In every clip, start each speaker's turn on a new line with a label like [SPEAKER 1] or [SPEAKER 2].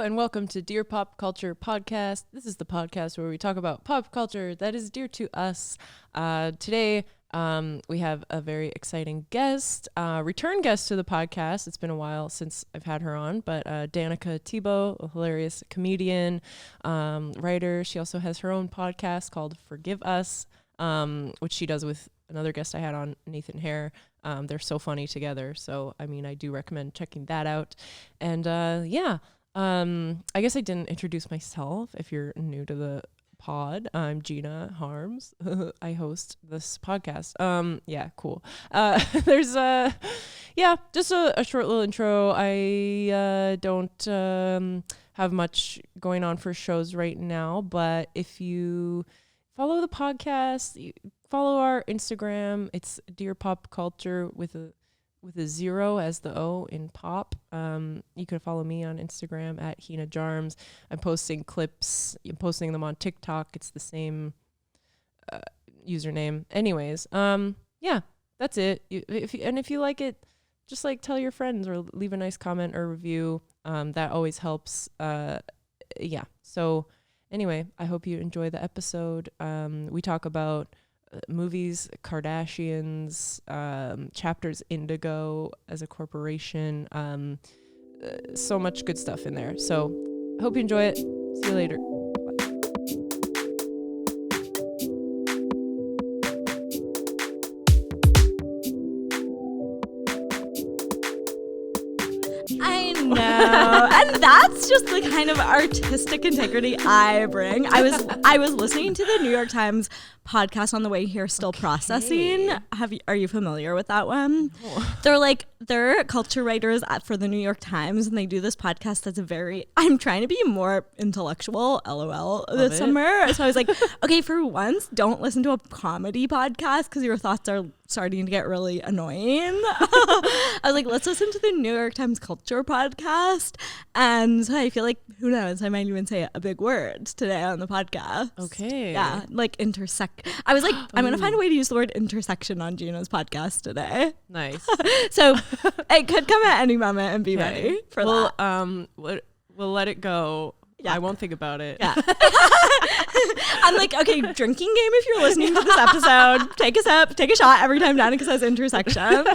[SPEAKER 1] and welcome to Dear Pop Culture Podcast. This is the podcast where we talk about pop culture that is dear to us. Today, we have a very exciting guest, return guest to the podcast. It's been a while since I've had her on, but Danika Thibault, a hilarious comedian, writer. She also has her own podcast called Forgive Us, which she does with another guest I had on, Nathan Hare. They're so funny together. So, I mean, I do recommend checking that out. And I guess I didn't introduce myself. If you're new to the pod, I'm Gina Harms. I host this podcast. Cool. There's just a short little intro. I don't have much going on for shows right now, but if you follow the podcast, follow our Instagram. It's Dear Pop Culture with a 0 as the O in pop. You can follow me on Instagram at Hina Jarms. I'm posting clips. I'm posting them on TikTok. It's the same username. Anyways, that's it. If you like it, just like tell your friends or leave a nice comment or review. That always helps. So anyway, I hope you enjoy the episode. We talk about movies, Kardashians, chapters Indigo as a corporation, so much good stuff in there. So I hope you enjoy it. See you later.
[SPEAKER 2] I know. And that's just the kind of artistic integrity I bring. I was listening to the New York Times podcast on the way here, still processing. Are you familiar with that one? Oh. They're culture writers for the New York Times, and they do this podcast that's I'm trying to be more intellectual, LOL, this summer. So I was like, okay, for once, don't listen to a comedy podcast because your thoughts are starting to get really annoying. I was like, let's listen to the New York Times culture podcast. And so I feel like, who knows, I might even say a big word today on the podcast.
[SPEAKER 1] Okay.
[SPEAKER 2] Yeah, like intersect. I was like, I'm going to find a way to use the word intersection on Gina's podcast today.
[SPEAKER 1] Nice.
[SPEAKER 2] So it could come at any moment and be ready for that.
[SPEAKER 1] We'll let it go. Yeah. I won't think about it. Yeah.
[SPEAKER 2] I'm like, okay, drinking game, if you're listening to this episode, take a sip, take a shot every time Danika says intersection.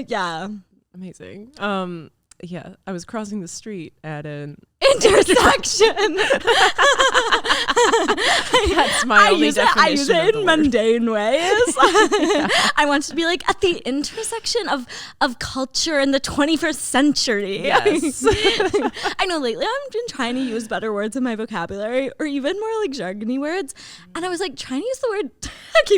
[SPEAKER 2] Yeah.
[SPEAKER 1] Amazing. I was crossing the street at an
[SPEAKER 2] intersection.
[SPEAKER 1] That's my only definition.
[SPEAKER 2] I use it in mundane ways. I want to be like at the intersection of culture in the 21st century.
[SPEAKER 1] Yes.
[SPEAKER 2] I know lately I've been trying to use better words in my vocabulary, or even more like jargony words. And I was like trying to use the word,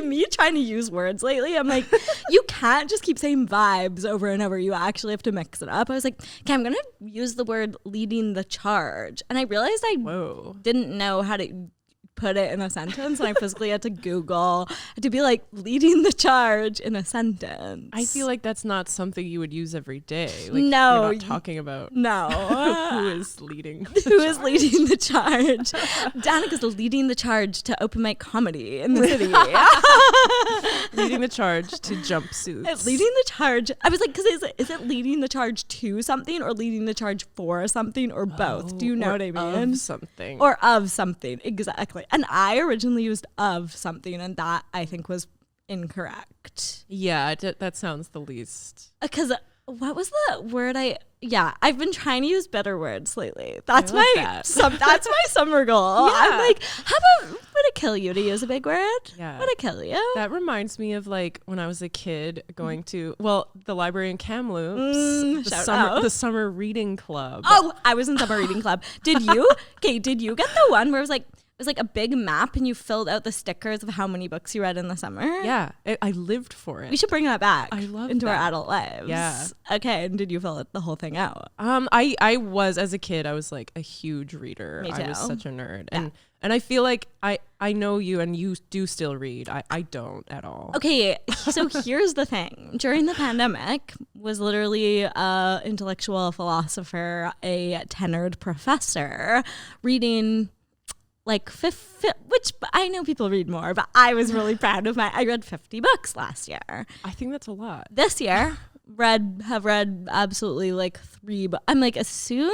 [SPEAKER 2] me trying to use words lately. I'm like, you can't just keep saying vibes over and over. You actually have to mix it up. I was like, okay, I'm going to use the word leading the charge. And I realized I didn't know how to put it in a sentence, and I physically had to Google to be like leading the charge in a sentence.
[SPEAKER 1] I feel like that's not something you would use every day.
[SPEAKER 2] Like,
[SPEAKER 1] no, you're not talking about
[SPEAKER 2] who
[SPEAKER 1] is leading
[SPEAKER 2] is leading the charge. Danika's leading the charge to open mic comedy in the city.
[SPEAKER 1] Leading the charge to jumpsuits.
[SPEAKER 2] Leading the charge. I was like, because is it leading the charge to something or leading the charge for something or both? Do you know what I mean?
[SPEAKER 1] Of something.
[SPEAKER 2] Or of something. Exactly. And I originally used of something, and that I think was incorrect.
[SPEAKER 1] Yeah, that sounds the least.
[SPEAKER 2] Because what was the word I've been trying to use better words lately. That's my summer goal. Yeah. I'm like, how about, would it kill you to use a big word?
[SPEAKER 1] Yeah.
[SPEAKER 2] Would it kill you?
[SPEAKER 1] That reminds me of like when I was a kid going to, the library in Kamloops, the summer reading club.
[SPEAKER 2] Oh, I was in summer reading club. Did you? Okay, did you get the one where it was like a big map and you filled out the stickers of how many books you read in the summer?
[SPEAKER 1] Yeah, I lived for it.
[SPEAKER 2] We should bring that back.
[SPEAKER 1] I love
[SPEAKER 2] into
[SPEAKER 1] that.
[SPEAKER 2] our adult lives.
[SPEAKER 1] Yeah.
[SPEAKER 2] Okay, and did you fill the whole thing out?
[SPEAKER 1] I was, as a kid, I was like a huge reader.
[SPEAKER 2] Me too.
[SPEAKER 1] I was such a nerd.
[SPEAKER 2] Yeah.
[SPEAKER 1] And I feel like I know you and you do still read. I don't at all.
[SPEAKER 2] Okay, so here's the thing. During the pandemic, was literally a intellectual philosopher, a tenured professor, reading like which I know people read more, but I was really proud of I read 50 books last year.
[SPEAKER 1] I think that's a lot.
[SPEAKER 2] This year, have read absolutely like 3, but I'm like, as soon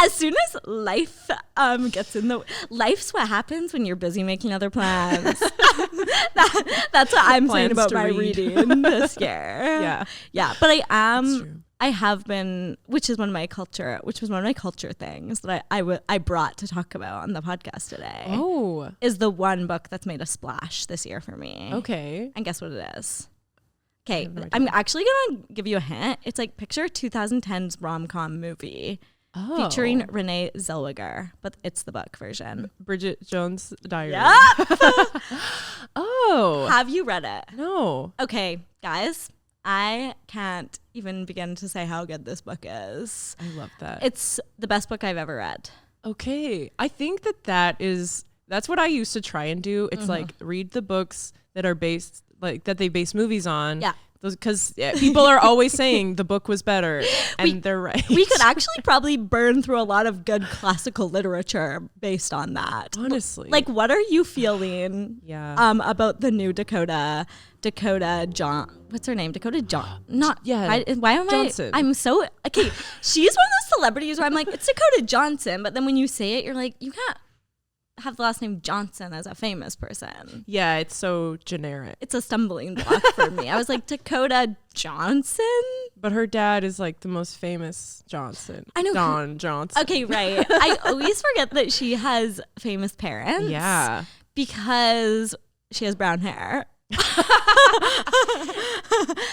[SPEAKER 2] as life gets in the life's what happens when you're busy making other plans. That's what I'm saying about my reading this year. Yeah, but I have been, which was one of my culture things that I brought to talk about on the podcast today.
[SPEAKER 1] Oh,
[SPEAKER 2] is the one book that's made a splash this year for me.
[SPEAKER 1] Okay.
[SPEAKER 2] And guess what it is? Okay, I'm actually going to give you a hint. It's like picture 2010's rom-com movie featuring Renee Zellweger, but it's the book version.
[SPEAKER 1] Bridget Jones' Diary.
[SPEAKER 2] Yep.
[SPEAKER 1] Oh.
[SPEAKER 2] Have you read it?
[SPEAKER 1] No.
[SPEAKER 2] Okay, guys, I can't even begin to say how good this book is.
[SPEAKER 1] I love that.
[SPEAKER 2] It's the best book I've ever read.
[SPEAKER 1] Okay. I think that's what I used to try and do. It's like read the books that are based, like that they base movies on.
[SPEAKER 2] Yeah.
[SPEAKER 1] Because people are always saying the book was better, and they're right.
[SPEAKER 2] We could actually probably burn through a lot of good classical literature based on that.
[SPEAKER 1] Honestly.
[SPEAKER 2] Like, what are you feeling about the new Dakota John? What's her name? Dakota John. Not
[SPEAKER 1] yeah.
[SPEAKER 2] Why am
[SPEAKER 1] Johnson.
[SPEAKER 2] I'm so okay. She's one of those celebrities where I'm like, it's Dakota Johnson, but then when you say it, you're like, you can't have the last name Johnson as a famous person.
[SPEAKER 1] Yeah, it's so generic.
[SPEAKER 2] It's a stumbling block for me. I was like, Dakota Johnson?
[SPEAKER 1] But her dad is like the most famous Johnson.
[SPEAKER 2] I know.
[SPEAKER 1] Don Johnson.
[SPEAKER 2] Okay, right. I always forget that she has famous parents.
[SPEAKER 1] Yeah.
[SPEAKER 2] Because she has brown hair.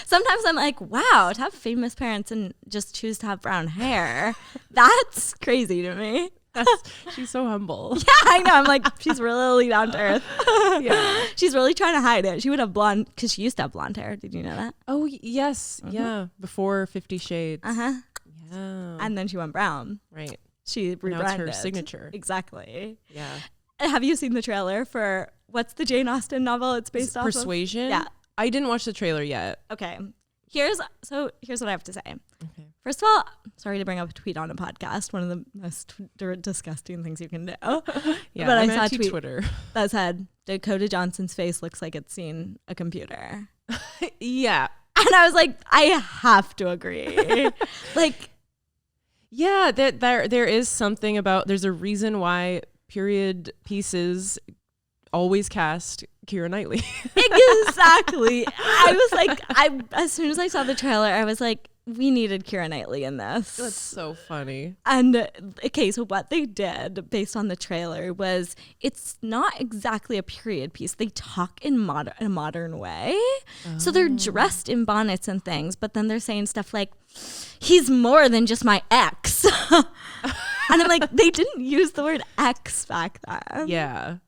[SPEAKER 2] Sometimes I'm like, wow, to have famous parents and just choose to have brown hair, that's crazy to me.
[SPEAKER 1] She's so humble.
[SPEAKER 2] Yeah, I know. I'm like, she's really down to earth.
[SPEAKER 1] Yeah.
[SPEAKER 2] She's really trying to hide it. She would have blonde, because she used to have blonde hair. Did you know that?
[SPEAKER 1] Oh, yes. Yeah. Before 50 Shades.
[SPEAKER 2] Uh-huh.
[SPEAKER 1] Yeah.
[SPEAKER 2] And then she went brown.
[SPEAKER 1] Right.
[SPEAKER 2] She rebranded.
[SPEAKER 1] Now it's her signature.
[SPEAKER 2] Exactly.
[SPEAKER 1] Yeah.
[SPEAKER 2] Have you seen the trailer for, what's the Jane Austen novel it's based off of?
[SPEAKER 1] Persuasion?
[SPEAKER 2] Yeah.
[SPEAKER 1] I didn't watch the trailer yet.
[SPEAKER 2] Okay. Here's what I have to say.
[SPEAKER 1] Okay.
[SPEAKER 2] First of all, sorry to bring up a tweet on a podcast, one of the most disgusting things you can do.
[SPEAKER 1] Yeah,
[SPEAKER 2] but
[SPEAKER 1] I'm
[SPEAKER 2] I saw a tweet
[SPEAKER 1] Twitter
[SPEAKER 2] that said, Dakota Johnson's face looks like it's seen a computer.
[SPEAKER 1] Yeah.
[SPEAKER 2] And I was like, I have to agree. Like,
[SPEAKER 1] yeah, there is something about, there's a reason why period pieces always cast Keira Knightley.
[SPEAKER 2] Exactly. I was like, as soon as I saw the trailer, I was like, we needed Keira Knightley in this.
[SPEAKER 1] That's so funny.
[SPEAKER 2] And okay, so what they did based on the trailer was, it's not exactly a period piece. They talk in a modern way. Oh. So they're dressed in bonnets and things, but then they're saying stuff like, he's more than just my ex. And I'm like, they didn't use the word ex back then.
[SPEAKER 1] Yeah.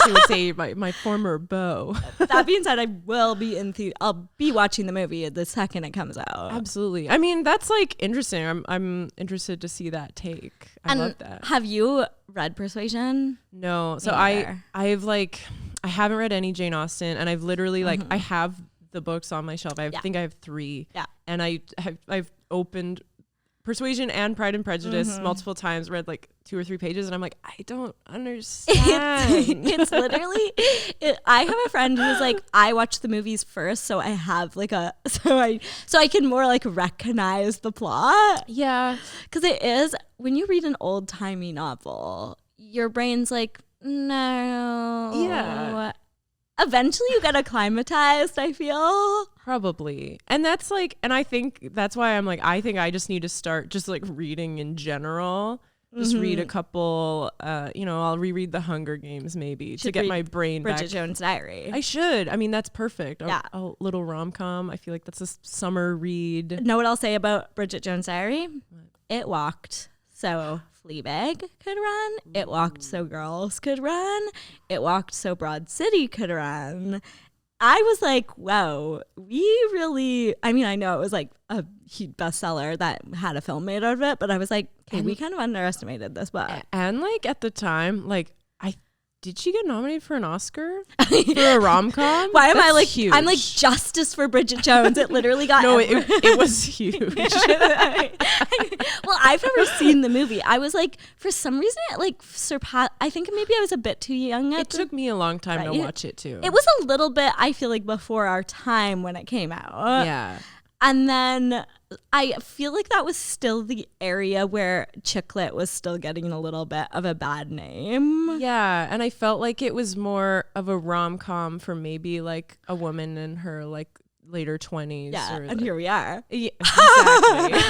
[SPEAKER 1] They would say my former beau.
[SPEAKER 2] That being said, I'll be watching the movie the second it comes out.
[SPEAKER 1] Absolutely. I mean, that's like interesting. I'm interested to see that take. I love that.
[SPEAKER 2] Have you read Persuasion?
[SPEAKER 1] No. So I haven't read any Jane Austen, and I've literally I have the books on my shelf. I think I have 3. Yeah. And I've opened Persuasion and Pride and Prejudice multiple times, read like 2 or 3 pages, and I'm like, I don't understand.
[SPEAKER 2] It's literally, I have a friend who's like, I watch the movies first, so I have like so I can more like recognize the plot.
[SPEAKER 1] Yeah.
[SPEAKER 2] Because it is, when you read an old timey novel, your brain's like, no.
[SPEAKER 1] Yeah.
[SPEAKER 2] Eventually you get acclimatized, I feel.
[SPEAKER 1] Probably. And that's like, and I think that's why I'm like, I think I just need to start just like reading in general. Just read a couple, I'll reread The Hunger Games maybe to get my brain back.
[SPEAKER 2] Bridget Jones' Diary.
[SPEAKER 1] I should. I mean, that's perfect.
[SPEAKER 2] Yeah.
[SPEAKER 1] A little rom-com. I feel like that's a summer read.
[SPEAKER 2] Know what I'll say about Bridget Jones' Diary? What? It walked. So Fleabag could run. It walked so Girls could run. It walked so Broad City could run. I was like, whoa, we really, I mean, I know it was like a huge bestseller that had a film made out of it, but I was like, okay, we kind of underestimated this book.
[SPEAKER 1] And like at the time, like, did she get nominated for an Oscar for a rom-com?
[SPEAKER 2] Why am I like
[SPEAKER 1] huge?
[SPEAKER 2] I'm like justice for Bridget Jones. It literally got
[SPEAKER 1] no, it was huge.
[SPEAKER 2] Well, I've never seen the movie. I was like, for some reason, it like surpassed. I think maybe I was a bit too young.
[SPEAKER 1] It took me a long time to watch it too.
[SPEAKER 2] It was a little bit, I feel like, before our time when it came out.
[SPEAKER 1] Yeah.
[SPEAKER 2] And then I feel like that was still the area where chick lit was still getting a little bit of a bad name.
[SPEAKER 1] Yeah, and I felt like it was more of a rom-com for maybe like a woman in her like later 20s.
[SPEAKER 2] Yeah,
[SPEAKER 1] or
[SPEAKER 2] and
[SPEAKER 1] like,
[SPEAKER 2] here we are.
[SPEAKER 1] Yeah, exactly.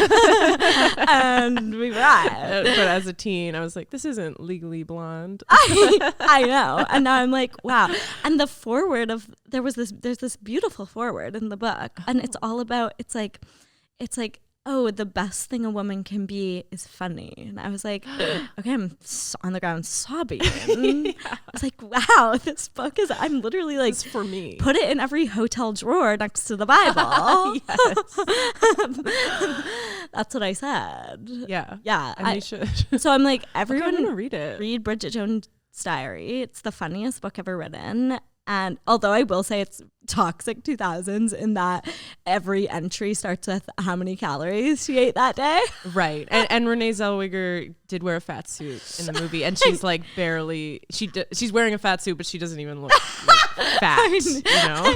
[SPEAKER 2] And we arrived.
[SPEAKER 1] But as a teen, I was like, this isn't Legally Blonde.
[SPEAKER 2] I know. And now I'm like, wow. And the foreword of there's this beautiful foreword in the book, and it's all about it's like, oh, the best thing a woman can be is funny. And I was like, okay, I'm on the ground sobbing. Yeah. I was like, wow, this book I'm literally like,
[SPEAKER 1] it's for me.
[SPEAKER 2] Put it in every hotel drawer next to the Bible. That's what I said.
[SPEAKER 1] Yeah.
[SPEAKER 2] Yeah.
[SPEAKER 1] And they should.
[SPEAKER 2] So I'm like, everyone
[SPEAKER 1] I'm gonna read it.
[SPEAKER 2] Read Bridget Jones' Diary. It's the funniest book ever written. And although I will say it's toxic 2000s in that every entry starts with how many calories she ate that day.
[SPEAKER 1] Right. And Renee Zellweger did wear a fat suit in the movie, and she's like barely, she's wearing a fat suit, but she doesn't even look like fat, you know?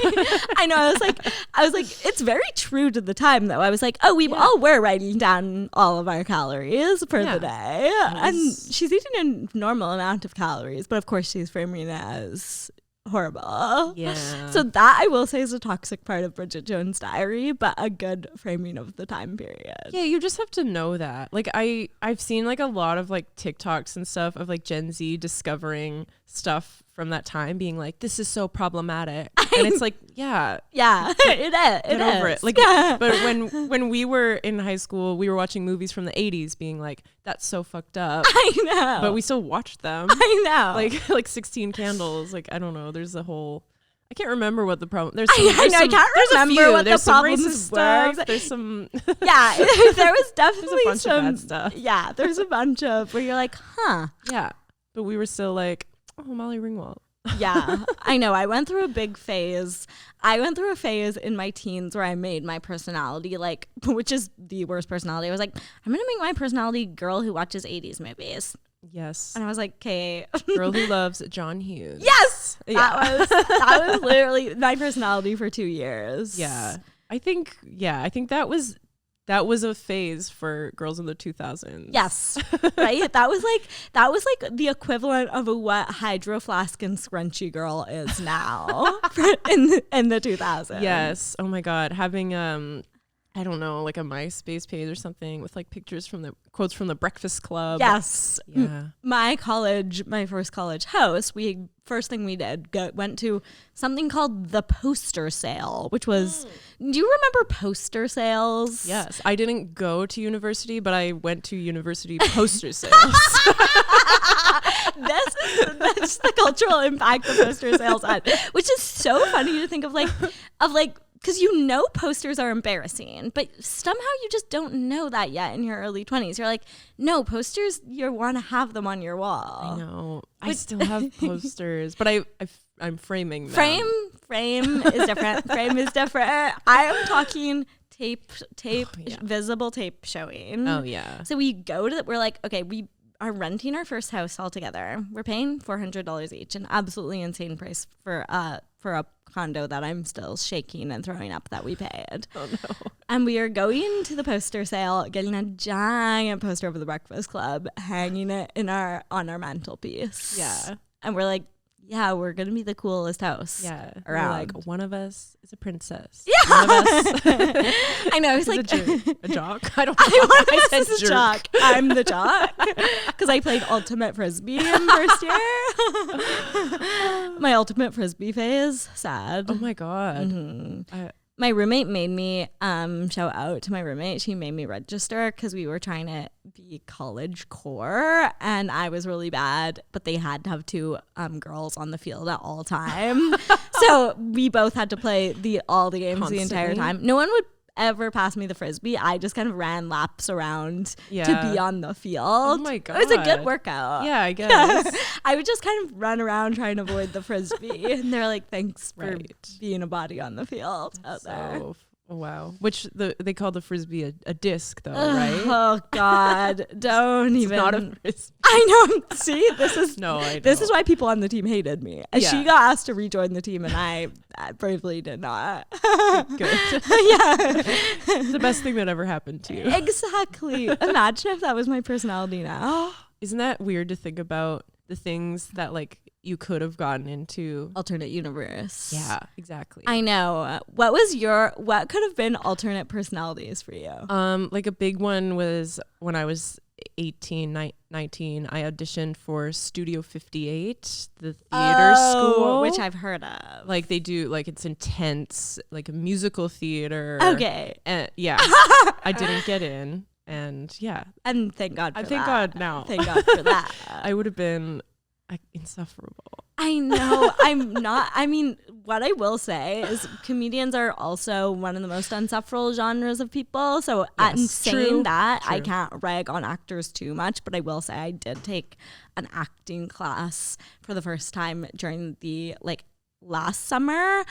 [SPEAKER 2] I know. I was like, it's very true to the time though. I was like, oh, we all were writing down all of our calories for the day. And she's eating a normal amount of calories, but of course she's framing it as horrible.
[SPEAKER 1] Yeah.
[SPEAKER 2] So that I will say is a toxic part of Bridget Jones' Diary, but a good framing of the time period.
[SPEAKER 1] Yeah, you just have to know that. Like I've seen like a lot of like TikToks and stuff of like Gen Z discovering stuff from that time, being like, this is so problematic. And it's like, yeah,
[SPEAKER 2] it is.
[SPEAKER 1] Get over it. Like, but when we were in high school, we were watching movies from the 80s, being like, that's so fucked up.
[SPEAKER 2] I know.
[SPEAKER 1] But we still watched them.
[SPEAKER 2] I know.
[SPEAKER 1] Like 16 Candles. Like, I don't know. There's a whole. I can't remember what the problem. I
[SPEAKER 2] can't remember what the problems were.
[SPEAKER 1] There's some.
[SPEAKER 2] Yeah, there was definitely
[SPEAKER 1] there's a bunch of bad stuff.
[SPEAKER 2] Yeah, there's a bunch of where you're like, huh.
[SPEAKER 1] Yeah, but we were still like, oh, Molly Ringwald.
[SPEAKER 2] Yeah, I know. I went through a big phase. I went through a phase in my teens where I made my personality like, which is the worst personality. I was like, I'm gonna make my personality girl who watches 80s movies.
[SPEAKER 1] Yes.
[SPEAKER 2] And I was like, okay.
[SPEAKER 1] Girl who loves John Hughes.
[SPEAKER 2] Yes. Yeah. That was literally my personality for 2 years.
[SPEAKER 1] Yeah. I think that was a phase for girls in the 2000s.
[SPEAKER 2] Yes. Right? That was like the equivalent of a wet hydro flask and scrunchy girl is now in the 2000s.
[SPEAKER 1] Yes. Oh my God. Having I don't know, like a MySpace page or something with like pictures from the quotes from the Breakfast Club.
[SPEAKER 2] Yes.
[SPEAKER 1] Yeah.
[SPEAKER 2] My first college house, first thing we did, went to something called the poster sale, which was, do you remember poster sales?
[SPEAKER 1] Yes. I didn't go to university, but I went to university poster sales.
[SPEAKER 2] That's the cultural impact the poster sales had, which is so funny to think of like, because you know posters are embarrassing, but somehow you just don't know that yet in your early 20s. You're like, no, posters, you want to have them on your wall.
[SPEAKER 1] I know. I still have posters, but I'm framing them.
[SPEAKER 2] Frame is different. Frame is different. I am talking tape, visible tape showing.
[SPEAKER 1] Oh, yeah.
[SPEAKER 2] So we're like, okay, we are renting our first house all together. We're paying $400 each, an absolutely insane price for a condo that I'm still shaking and throwing up that we paid.
[SPEAKER 1] Oh no.
[SPEAKER 2] And we are going to the poster sale, getting a giant poster of the Breakfast Club, hanging it on our mantelpiece.
[SPEAKER 1] Yeah.
[SPEAKER 2] And we're like, yeah, we're gonna be the coolest house.
[SPEAKER 1] Yeah.
[SPEAKER 2] Around.
[SPEAKER 1] Like, one of us is a princess.
[SPEAKER 2] Yeah.
[SPEAKER 1] One of us
[SPEAKER 2] I know. It's like
[SPEAKER 1] a jock. I don't know.
[SPEAKER 2] One of us is a jock. I'm the jock because I played ultimate frisbee in first year. My ultimate frisbee phase. Sad.
[SPEAKER 1] Oh my God.
[SPEAKER 2] Mm-hmm. My roommate made me, shout out to my roommate. She made me register because we were trying to be college core and I was really bad, but they had to have two girls on the field at all time. So we both had to play all the games
[SPEAKER 1] Constantly.
[SPEAKER 2] the entire time. No one would ever pass me the frisbee. I just kind of ran laps around to be on the field.
[SPEAKER 1] Oh my God.
[SPEAKER 2] It was a good workout.
[SPEAKER 1] Yeah, I guess.
[SPEAKER 2] I would just kind of run around trying to avoid the frisbee. And they're like, thanks for being a body on the field out there.
[SPEAKER 1] Oh, wow. Which they call the Frisbee a disc, though, right?
[SPEAKER 2] Oh, God. Don't
[SPEAKER 1] It's
[SPEAKER 2] even.
[SPEAKER 1] not a Frisbee.
[SPEAKER 2] I know. See, this is
[SPEAKER 1] This
[SPEAKER 2] is why people on the team hated me.
[SPEAKER 1] Yeah.
[SPEAKER 2] She got asked to rejoin the team, and I bravely did not.
[SPEAKER 1] Good.
[SPEAKER 2] Yeah.
[SPEAKER 1] It's the best thing that ever happened to you.
[SPEAKER 2] Exactly. Imagine if that was my personality now.
[SPEAKER 1] Isn't that weird to think about the things that like you could have gotten into?
[SPEAKER 2] Alternate universe.
[SPEAKER 1] Yeah, exactly.
[SPEAKER 2] I know. What could have been alternate personalities for you?
[SPEAKER 1] Like a big one was when I was 18, 19, I auditioned for Studio 58, the theater school.
[SPEAKER 2] Which I've heard of.
[SPEAKER 1] Like they do, like it's intense, like a musical theater.
[SPEAKER 2] Okay.
[SPEAKER 1] And yeah, I didn't get in. And yeah.
[SPEAKER 2] And thank God for that.
[SPEAKER 1] Thank God now.
[SPEAKER 2] Thank God for that.
[SPEAKER 1] I would have been insufferable.
[SPEAKER 2] I know. I'm not. I mean, what I will say is comedians are also one of the most insufferable genres of people. So in saying that, I can't rag on actors too much, but I will say I did take an acting class for the first time during the last summer,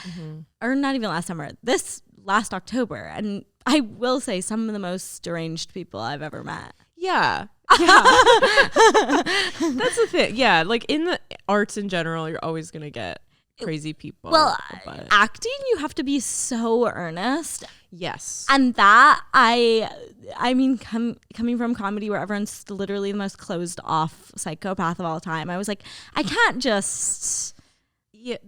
[SPEAKER 2] or not even last summer, this last October. And I will say some of the most deranged people I've ever met.
[SPEAKER 1] Yeah. That's the thing. Yeah, like in the arts in general, you're always gonna get crazy people.
[SPEAKER 2] Well, acting, you have to be so earnest.
[SPEAKER 1] Yes.
[SPEAKER 2] And that I mean, coming from comedy where everyone's literally the most closed off psychopath of all time, I was like, I can't just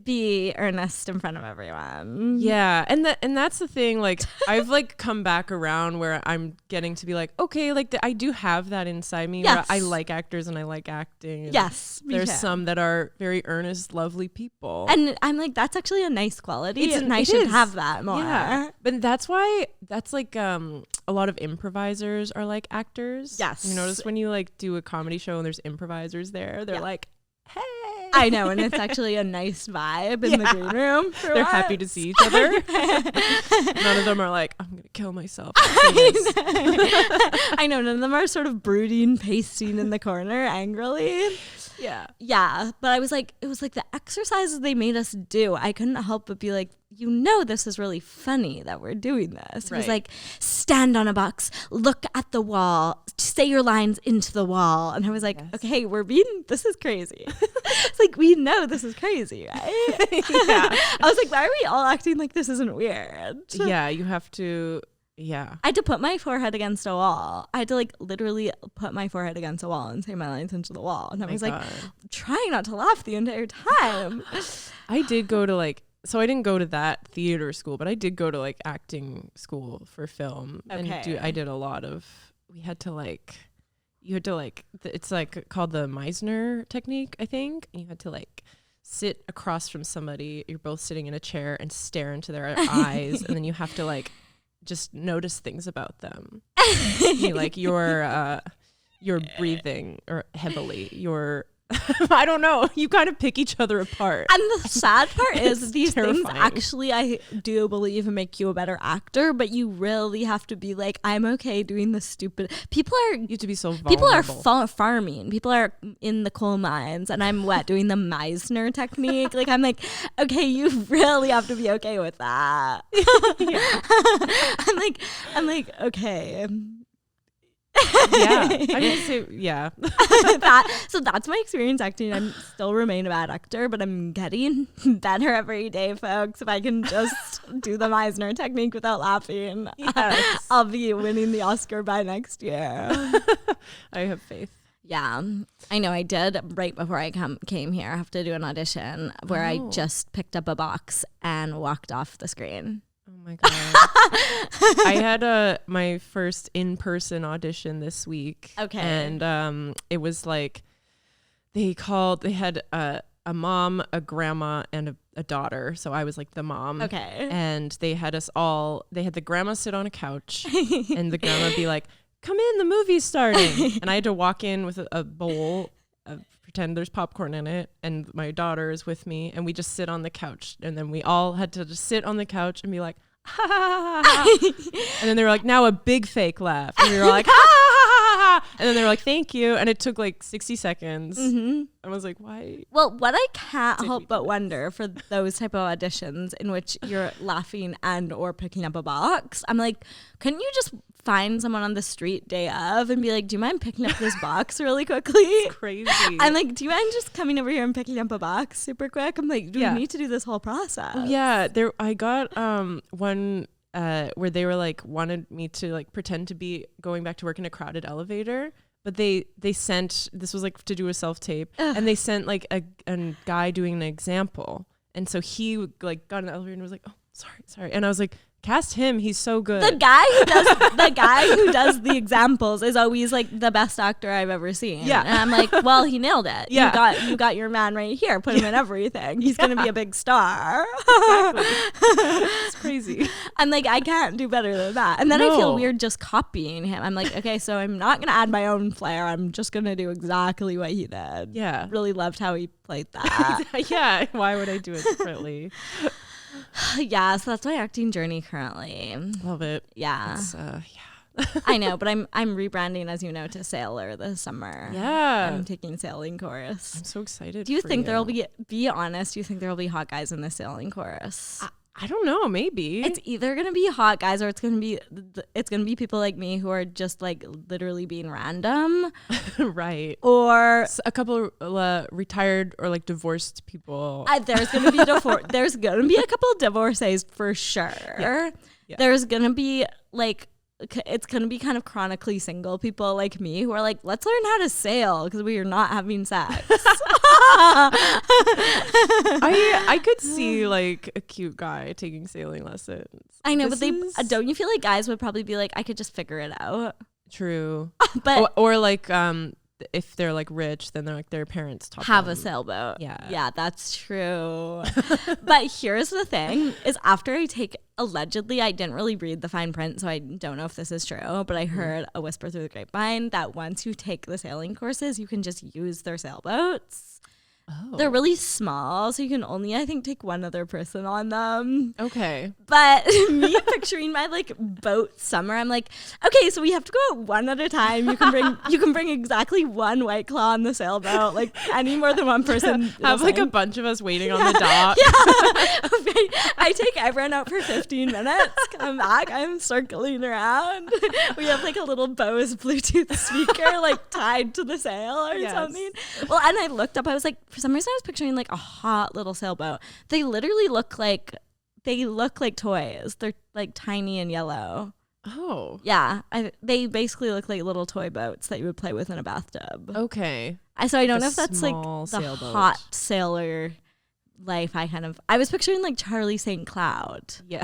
[SPEAKER 2] be earnest in front of everyone.
[SPEAKER 1] Yeah, and that's the thing. Like I've come back around where I'm getting to be like, okay, like I do have that inside me.
[SPEAKER 2] Yes.
[SPEAKER 1] Where I like actors and I like acting. And
[SPEAKER 2] yes,
[SPEAKER 1] there's some that are very earnest, lovely people,
[SPEAKER 2] and I'm like, that's actually a nice quality, and I should have that more.
[SPEAKER 1] Yeah, but that's why a lot of improvisers are like actors.
[SPEAKER 2] Yes,
[SPEAKER 1] you notice when you do a comedy show and there's improvisers there, they're like, hey.
[SPEAKER 2] I know, and it's actually a nice vibe in the green room.
[SPEAKER 1] They're happy to see each other. None of them are like, I'm going to kill myself.
[SPEAKER 2] I know, none of them are sort of brooding, pacing in the corner angrily.
[SPEAKER 1] Yeah.
[SPEAKER 2] Yeah, but I was like, it was like the exercises they made us do. I couldn't help but be like, this is really funny that we're doing this. Right. It was like, stand on a box, look at the wall, say your lines into the wall. And I was like, okay, this is crazy. It's like, we know this is crazy, right? Yeah. I was like, why are we all acting like this isn't weird?
[SPEAKER 1] Yeah, you have to. Yeah.
[SPEAKER 2] I had to put my forehead against a wall. I had to literally put my forehead against a wall and say my lines into the wall. And I was trying not to laugh the entire time.
[SPEAKER 1] I did go to so I didn't go to that theater school, but I did go to acting school for film. Okay. And I did a lot of, you had to it's called the Meisner technique, I think. And you had to sit across from somebody. You're both sitting in a chair and stare into their eyes. And then you have to just notice things about them. You're breathing or heavily. I don't know. You kind of pick each other apart.
[SPEAKER 2] And the sad part is these
[SPEAKER 1] terrifying.
[SPEAKER 2] things actually, I do believe, make you a better actor, but you really have to be I'm okay doing the stupid. You
[SPEAKER 1] have to be so vulnerable.
[SPEAKER 2] People are farming. People are in the coal mines, and I'm doing the Meisner technique. I'm like, okay, you really have to be okay with that. I'm like, okay.
[SPEAKER 1] Yeah, I mean, so, yeah.
[SPEAKER 2] So that's my experience acting. I still remain a bad actor, but I'm getting better every day, folks. If I can just do the Meisner technique without laughing, I'll be winning the Oscar by next year.
[SPEAKER 1] I have faith.
[SPEAKER 2] Yeah, I know. I did right before I came here. I have to do an audition where I just picked up a box and walked off the screen.
[SPEAKER 1] Oh my God. I had my first in-person audition this week. Okay. And it was they had a mom, a grandma, and a daughter. So I was the mom. Okay. And they had the grandma sit on a couch and the grandma be like, come in, the movie's starting. And I had to walk in with a bowl pretend there's popcorn in it, and my daughter is with me, and we just sit on the couch, and then we all had to just sit on the couch and be like, ha ha ha ha. And then they were like, now a big fake laugh, and we were like, ha ha ha ha. And then they were like, thank you. And it took like 60 seconds. I was like, why?
[SPEAKER 2] Well, what I can't help but wonder for those type of auditions in which you're laughing and or picking up a box, I'm like, couldn't you just find someone on the street day of and be like, do you mind picking up this box really quickly?
[SPEAKER 1] It's crazy.
[SPEAKER 2] I'm like, do you mind just coming over here and picking up a box super quick? I'm like, do we need to do this whole process?
[SPEAKER 1] Yeah, I got one where they were like wanted me to like pretend to be going back to work in a crowded elevator, but they sent, this was like to do a self-tape, and they sent like a guy doing an example, and so he like got in the elevator and was like, oh, sorry, and I was like, cast him, he's so good.
[SPEAKER 2] The guy who does the examples is always like the best actor I've ever seen. Yeah. And I'm like, well, he nailed it. Yeah. You got your man right here. Put him in everything. He's gonna be a big star.
[SPEAKER 1] Exactly. It's crazy.
[SPEAKER 2] I'm like, I can't do better than that. And then I feel weird just copying him. I'm like, okay, so I'm not gonna add my own flair. I'm just gonna do exactly what he did.
[SPEAKER 1] Yeah.
[SPEAKER 2] Really loved how he played that.
[SPEAKER 1] Yeah. Why would I do it differently?
[SPEAKER 2] Yeah, so that's my acting journey currently.
[SPEAKER 1] Love it.
[SPEAKER 2] Yeah. I know, but I'm rebranding, as you know, to sailor this summer.
[SPEAKER 1] Yeah.
[SPEAKER 2] I'm taking sailing course.
[SPEAKER 1] I'm so excited.
[SPEAKER 2] Do you think there'll be honest, do you think there'll be hot guys in the sailing chorus?
[SPEAKER 1] I don't know, maybe.
[SPEAKER 2] It's either going to be hot guys or it's going to be people like me who are just like literally being random.
[SPEAKER 1] Right.
[SPEAKER 2] Or
[SPEAKER 1] a couple retired or like divorced people.
[SPEAKER 2] There's going to be there's going to be a couple of divorcees for sure. Yeah. There's going to be like, it's going to be kind of chronically single people like me who are like, let's learn how to sail because we are not having sex.
[SPEAKER 1] I could see like a cute guy taking sailing lessons.
[SPEAKER 2] I know, but don't you feel like guys would probably be like, I could just figure it out?
[SPEAKER 1] True.
[SPEAKER 2] But
[SPEAKER 1] or like if they're like rich, then they're like their parents
[SPEAKER 2] have a sailboat. Yeah, that's true. But here's the thing: is after allegedly, I didn't really read the fine print, so I don't know if this is true. But I heard a whisper through the grapevine that once you take the sailing courses, you can just use their sailboats. Oh. They're really small, so you can only, I think, take one other person on them.
[SPEAKER 1] Okay.
[SPEAKER 2] But me picturing my like boat summer, I'm like, okay, so we have to go one at a time. You can bring exactly one White Claw on the sailboat. Like any more than one person.
[SPEAKER 1] Have like a bunch of us waiting on the dock.
[SPEAKER 2] Yeah. I take everyone out for 15 minutes. Come back. I'm circling around. We have like a little Bose Bluetooth speaker like tied to the sail or something. Well, and I looked up. I was like, for some reason I was picturing like a hot little sailboat. They literally look like toys. They're like tiny and yellow.
[SPEAKER 1] Oh.
[SPEAKER 2] Yeah. They basically look like little toy boats that you would play with in a bathtub.
[SPEAKER 1] Okay.
[SPEAKER 2] So I don't know if that's like the
[SPEAKER 1] sailboat.
[SPEAKER 2] hot sailor life. I was picturing like Charlie St. Cloud.
[SPEAKER 1] Yeah.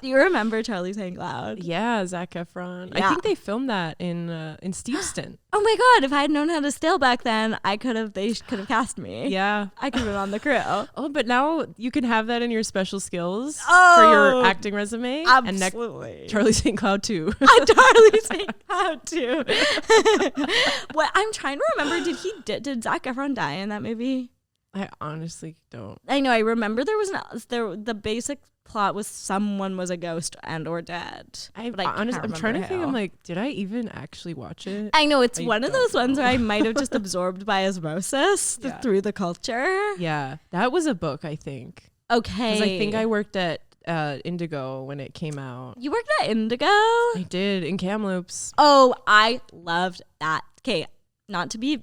[SPEAKER 2] Do you remember Charlie St. Cloud?
[SPEAKER 1] Yeah, Zac Efron.
[SPEAKER 2] Yeah.
[SPEAKER 1] I think they filmed that in Steveston.
[SPEAKER 2] Oh my God, if I had known how to sail back then, they could have cast me.
[SPEAKER 1] Yeah.
[SPEAKER 2] I could have been on the crew.
[SPEAKER 1] Oh, but now you can have that in your special skills for your acting resume.
[SPEAKER 2] Absolutely.
[SPEAKER 1] And Charlie St. Cloud too.
[SPEAKER 2] Charlie St. Cloud too. What I'm trying to remember, did Zac Efron die in that movie?
[SPEAKER 1] I honestly don't.
[SPEAKER 2] I know. I remember the basic plot was someone was a ghost and or dead.
[SPEAKER 1] I'm trying to think. I'm like, did I even actually watch it?
[SPEAKER 2] I know it's one of those ones where I might have just absorbed by osmosis through the culture.
[SPEAKER 1] Yeah, that was a book, I think.
[SPEAKER 2] Okay.
[SPEAKER 1] Because I think I worked at Indigo when it came out.
[SPEAKER 2] You worked at Indigo?
[SPEAKER 1] I did, in Kamloops.
[SPEAKER 2] Oh, I loved that. Okay. Not to be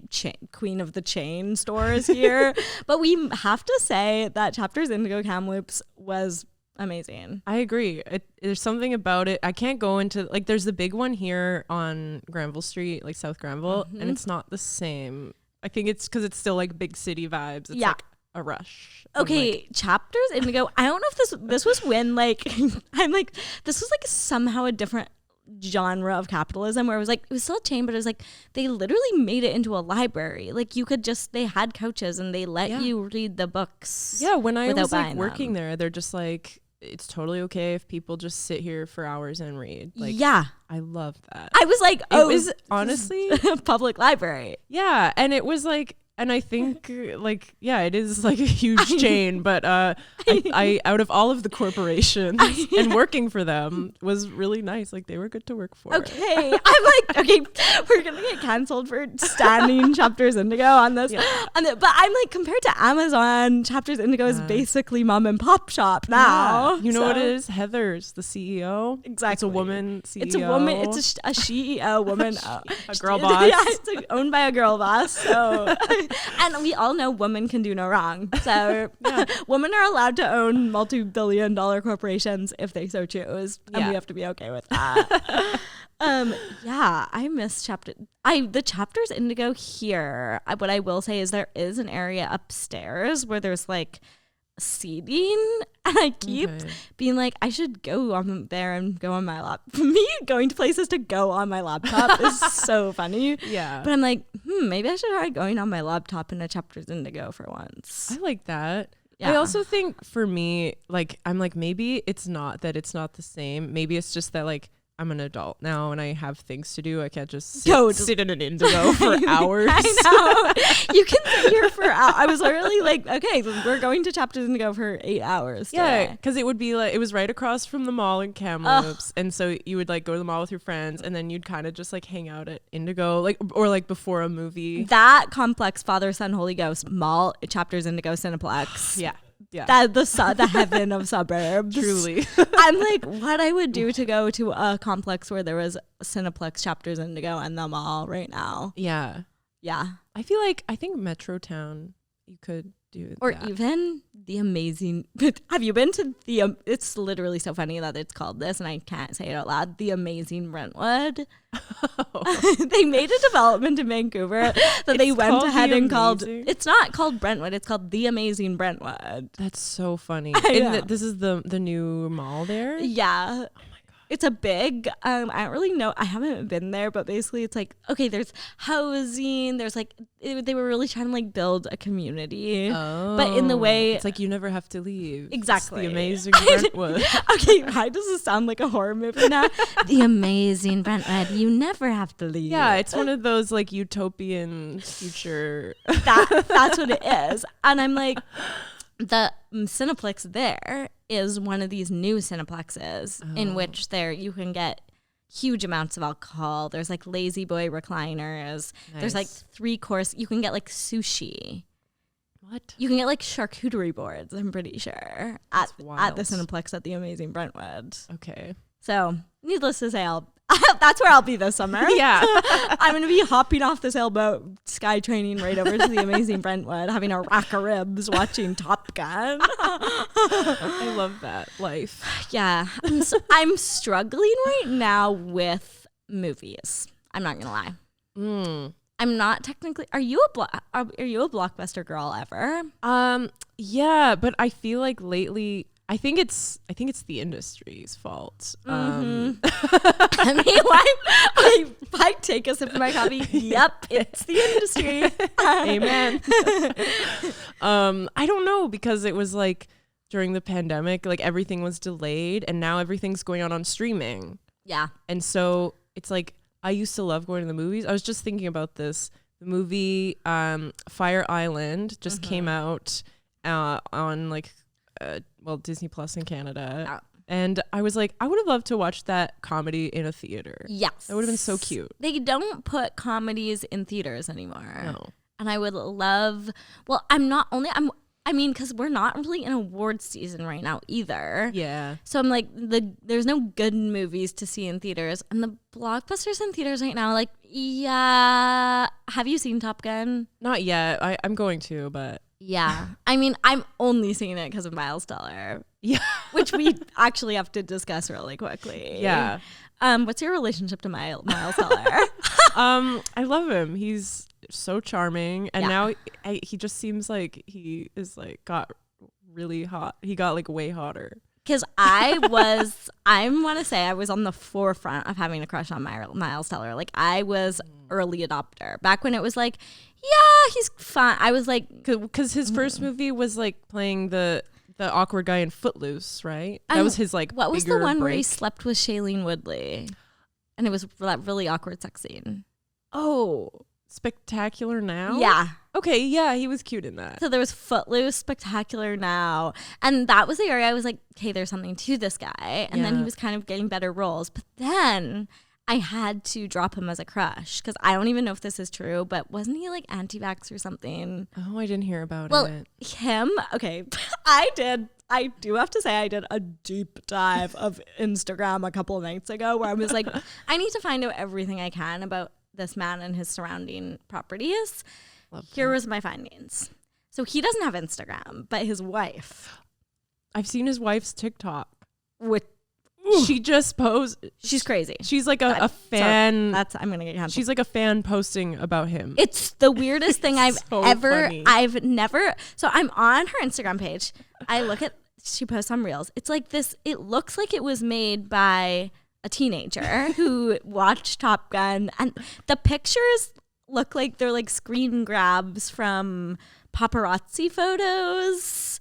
[SPEAKER 2] queen of the chain stores here, but we have to say that Chapters Indigo Kamloops was amazing.
[SPEAKER 1] I agree. There's something about it. I can't go into, like, there's the big one here on Granville Street, like South Granville, and it's not the same. I think it's because it's still like big city vibes. It's like a rush.
[SPEAKER 2] Okay, Chapters Indigo. I don't know if this was when like I'm like this was like somehow a different genre of capitalism where it was still a chain, but it was like they literally made it into a library. Like you could they had couches and they let you read the books.
[SPEAKER 1] Yeah, when I was like working there, they're just like, it's totally okay if people just sit here for hours and read. Like, yeah, I love that.
[SPEAKER 2] I was like,
[SPEAKER 1] it was honestly
[SPEAKER 2] a public library.
[SPEAKER 1] Yeah, and it was like And I think like, yeah, it is like a huge chain, but I out of all of the corporations and working for them was really nice. Like they were good to work for.
[SPEAKER 2] Okay. I'm like, okay, we're going to get canceled for standing Chapters Indigo on this.
[SPEAKER 1] Yeah.
[SPEAKER 2] But I'm like, compared to Amazon, Chapters Indigo is basically mom and pop shop now.
[SPEAKER 1] Yeah. You know what it is? Heather's the CEO.
[SPEAKER 2] Exactly.
[SPEAKER 1] It's a woman CEO.
[SPEAKER 2] It's a woman. It's a CEO woman.
[SPEAKER 1] A girl boss.
[SPEAKER 2] Yeah, it's like owned by a girl boss. So, and we all know women can do no wrong. So women are allowed to own multi-billion-dollar corporations if they so choose. And we have to be okay with that. I miss the Chapters Indigo here. What I will say is there is an area upstairs where there's like seating, and I keep being like, I should go on there and go on my laptop. For me, going to places to go on my laptop is so funny.
[SPEAKER 1] Yeah.
[SPEAKER 2] But I'm like, maybe I should try going on my laptop in a Chapters Indigo for once.
[SPEAKER 1] I like that.
[SPEAKER 2] Yeah.
[SPEAKER 1] I also think for me, like, I'm like, maybe it's not the same. Maybe it's just that like I'm an adult now and I have things to do. I can't just sit in an Indigo for hours.
[SPEAKER 2] I know. You can sit here for hours. I was literally like, okay, we're going to Chapters Indigo for 8 hours.
[SPEAKER 1] Yeah, because it would be like, it was right across from the mall in Kamloops. And so you would like go to the mall with your friends and then you'd kind of just like hang out at Indigo, like, or like before a movie.
[SPEAKER 2] That complex, Father, Son, Holy Ghost, mall, Chapters Indigo, Cineplex.
[SPEAKER 1] Yeah.
[SPEAKER 2] That the heaven of suburbs.
[SPEAKER 1] Truly.
[SPEAKER 2] I'm like, what I would do to go to a complex where there was Cineplex, Chapters Indigo, and the mall right now.
[SPEAKER 1] Yeah. I think Metrotown you could do
[SPEAKER 2] or
[SPEAKER 1] that.
[SPEAKER 2] Even the amazing. Have you been to the? It's literally so funny that it's called this, and I can't say it out loud. The Amazing Brentwood. They made a development in Vancouver that they went ahead and called. It's not called Brentwood. It's called The Amazing Brentwood.
[SPEAKER 1] That's so funny. This is the new mall there.
[SPEAKER 2] Yeah. It's a big, I don't really know. I haven't been there, but basically it's like, okay, there's housing. There's like, they were really trying to like build a community.
[SPEAKER 1] Oh.
[SPEAKER 2] But in the way.
[SPEAKER 1] It's like you never have to leave.
[SPEAKER 2] Exactly.
[SPEAKER 1] It's the Amazing Brentwood.
[SPEAKER 2] Okay, why does it sound like a horror movie now? The Amazing Brentwood. You never have to leave.
[SPEAKER 1] Yeah, it's one of those like utopian future.
[SPEAKER 2] That's what it is. And I'm like, the Cineplex there is one of these new Cineplexes in which you can get huge amounts of alcohol. There's like lazy boy recliners. Nice. There's like 3-course. You can get like sushi.
[SPEAKER 1] What? You
[SPEAKER 2] can get like charcuterie boards, I'm pretty sure, at the Cineplex at the Amazing Brentwood.
[SPEAKER 1] Okay.
[SPEAKER 2] So needless to say, that's where I'll be this summer.
[SPEAKER 1] Yeah.
[SPEAKER 2] I'm going to be hopping off the sailboat, sky training right over to the Amazing Brentwood, having a rack of ribs, watching Top Gun.
[SPEAKER 1] I love that life.
[SPEAKER 2] Yeah. I'm struggling right now with movies. I'm not going to lie. I'm not technically. Are you a Blockbuster girl ever?
[SPEAKER 1] Yeah, but I feel like lately I think it's the industry's fault.
[SPEAKER 2] I mean, if I take a sip of my coffee, yep, it's the industry.
[SPEAKER 1] Amen. I don't know, because it was like during the pandemic, like everything was delayed, and now everything's going on streaming.
[SPEAKER 2] Yeah.
[SPEAKER 1] And so it's like, I used to love going to the movies. I was just thinking about this. The movie Fire Island just came out on like Disney Plus in Canada. Yeah. And I was like, I would have loved to watch that comedy in a theater.
[SPEAKER 2] Yes.
[SPEAKER 1] That would have been so cute.
[SPEAKER 2] They don't put comedies in theaters anymore.
[SPEAKER 1] No.
[SPEAKER 2] And I would love, because we're not really in award season right now either.
[SPEAKER 1] Yeah.
[SPEAKER 2] So I'm like, there's no good movies to see in theaters. And the blockbusters in theaters right now, like, yeah. Have you seen Top Gun?
[SPEAKER 1] Not yet. I'm going to, but.
[SPEAKER 2] Yeah. I mean, I'm only seeing it because of Miles Teller.
[SPEAKER 1] Yeah.
[SPEAKER 2] Which we actually have to discuss really quickly.
[SPEAKER 1] Yeah.
[SPEAKER 2] What's your relationship to Miles Teller?
[SPEAKER 1] I love him. He's so charming. And now he just seems like he is like got really hot. He got like way hotter.
[SPEAKER 2] Because I was on the forefront of having a crush on Miles Teller. Like, I was early adopter. Back when it was like, yeah, he's fun. I was like...
[SPEAKER 1] Because his first movie was like playing the awkward guy in Footloose, right? That was his like
[SPEAKER 2] what was the one
[SPEAKER 1] break.
[SPEAKER 2] where he slept with Shailene Woodley? And it was that really awkward sex scene.
[SPEAKER 1] Oh, Spectacular Now?
[SPEAKER 2] Yeah.
[SPEAKER 1] Okay, yeah, he was cute in that.
[SPEAKER 2] So there was Footloose, Spectacular Now. And that was the area I was like, okay, there's something to this guy. And then he was kind of getting better roles. But then I had to drop him as a crush because I don't even know if this is true, but wasn't he like anti-vax or something?
[SPEAKER 1] Oh, I didn't hear about it.
[SPEAKER 2] Well, him, okay, I do have to say I did a deep dive of Instagram a couple of nights ago where I was like, I need to find out everything I can about this man and his surrounding properties. Here was my findings. So he doesn't have Instagram, but his wife.
[SPEAKER 1] I've seen his wife's TikTok.
[SPEAKER 2] She
[SPEAKER 1] just posed.
[SPEAKER 2] She's crazy.
[SPEAKER 1] She's like a fan.
[SPEAKER 2] I'm gonna get canceled.
[SPEAKER 1] She's like a fan posting about him.
[SPEAKER 2] It's the weirdest thing I've
[SPEAKER 1] funny.
[SPEAKER 2] I've never. So I'm on her Instagram page. I look at. She posts on Reels. It's like this. It looks like it was made by a teenager who watched Top Gun, and the pictures look like they're like screen grabs from paparazzi photos.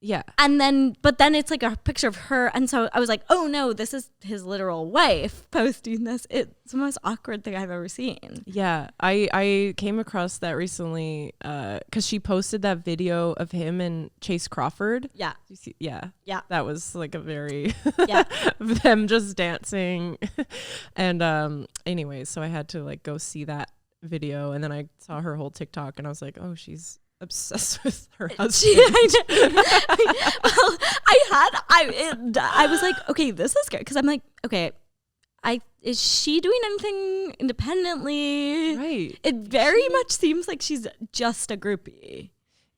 [SPEAKER 1] Yeah.
[SPEAKER 2] But then it's like a picture of her. And so I was like, oh no, this is his literal wife posting this. It's the most awkward thing I've ever seen.
[SPEAKER 1] Yeah. I came across that recently because she posted that video of him and Chase Crawford.
[SPEAKER 2] Yeah.
[SPEAKER 1] You see? Yeah.
[SPEAKER 2] Yeah.
[SPEAKER 1] That was like a very,
[SPEAKER 2] yeah.
[SPEAKER 1] them just dancing. And anyways, so I had to like go see that video. And then I saw her whole TikTok and I was like, oh, she's obsessed with her husband.
[SPEAKER 2] I was like, okay, this is good because I'm like, okay, is she doing anything independently?
[SPEAKER 1] Right.
[SPEAKER 2] It very much seems like she's just a groupie.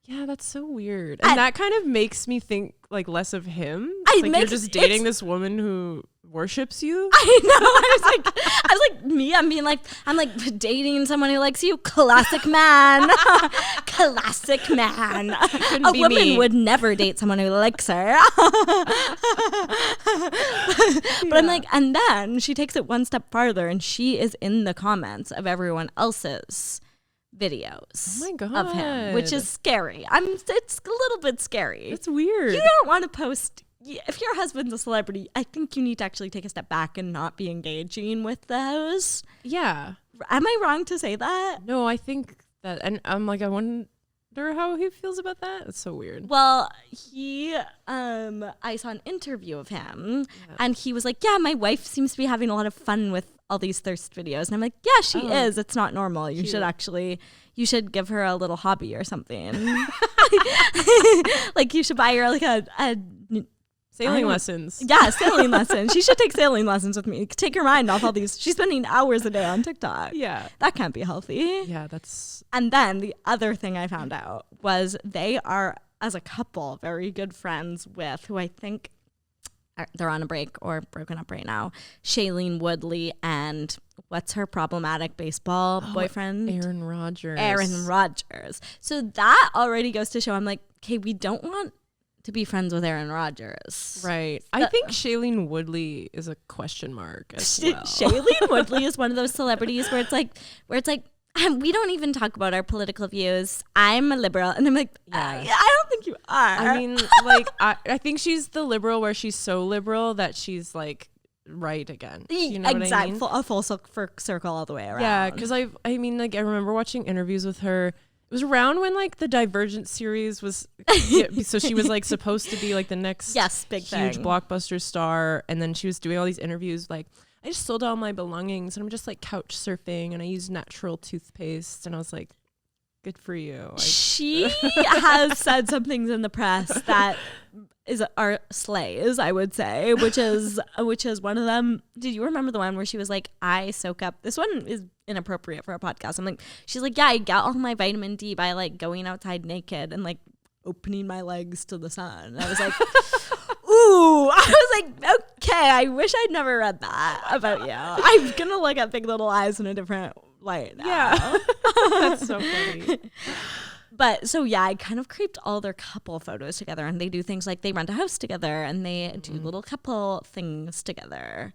[SPEAKER 1] Yeah, that's so weird, and that kind of makes me think like less of him. Like you're just dating this woman who worships you.
[SPEAKER 2] I know. I was like me. I'm like dating someone who likes you. Classic man. Classic man. A woman would never date someone who likes her. But I'm like, and then she takes it one step farther, and she is in the comments of everyone else's videos of him, which is scary. It's a little bit scary.
[SPEAKER 1] It's weird.
[SPEAKER 2] You don't want to post. If your husband's a celebrity, I think you need to actually take a step back and not be engaging with those.
[SPEAKER 1] Yeah.
[SPEAKER 2] Am I wrong to say that?
[SPEAKER 1] No, I think that, and I'm like, I wonder how he feels about that. It's so weird.
[SPEAKER 2] Well, I saw an interview of him, and he was like, yeah, my wife seems to be having a lot of fun with all these thirst videos. And I'm like, yeah, she is. It's not normal. You should give her a little hobby or something. Like you should buy her like a
[SPEAKER 1] sailing lessons.
[SPEAKER 2] Yeah, sailing lessons. She should take sailing lessons with me. Take her mind off all these. She's spending hours a day on TikTok.
[SPEAKER 1] Yeah.
[SPEAKER 2] That can't be healthy.
[SPEAKER 1] Yeah, that's.
[SPEAKER 2] And then the other thing I found out was they are, as a couple, very good friends with who I think they're on a break or broken up right now. Shailene Woodley and what's her problematic baseball boyfriend?
[SPEAKER 1] Aaron Rodgers.
[SPEAKER 2] So that already goes to show I'm like, okay, we don't want to be friends with Aaron Rodgers.
[SPEAKER 1] Right. I think Shailene Woodley is a question mark as well.
[SPEAKER 2] Shailene Woodley is one of those celebrities where it's like we don't even talk about our political views. I'm a liberal. And I'm like, I don't think you are.
[SPEAKER 1] I mean, like, I think she's the liberal where she's so liberal that she's like right again. You know what I mean?
[SPEAKER 2] A full circle all the way around.
[SPEAKER 1] Yeah, because I remember watching interviews with her. It was around when like the Divergent series was, so she was like supposed to be like the next
[SPEAKER 2] big
[SPEAKER 1] huge
[SPEAKER 2] thing.
[SPEAKER 1] blockbuster star. And then she was doing all these interviews like, I just sold all my belongings and I'm just like couch surfing and I use natural toothpaste. And I was like, good for you.
[SPEAKER 2] She has said some things in the press that are slays, I would say, which is one of them. Did you remember the one where she was like, I soak up, this one is inappropriate for a podcast. I'm like, she's like, yeah, I get all my vitamin D by like going outside naked and like opening my legs to the sun. And I was like, ooh, I was like, okay, I wish I'd never read that about you. I'm gonna look at Big Little Lies in a different light now.
[SPEAKER 1] Yeah. That's so funny.
[SPEAKER 2] But so yeah, I kind of creeped all their couple photos together, and they do things like they rent a house together and they do little couple things together,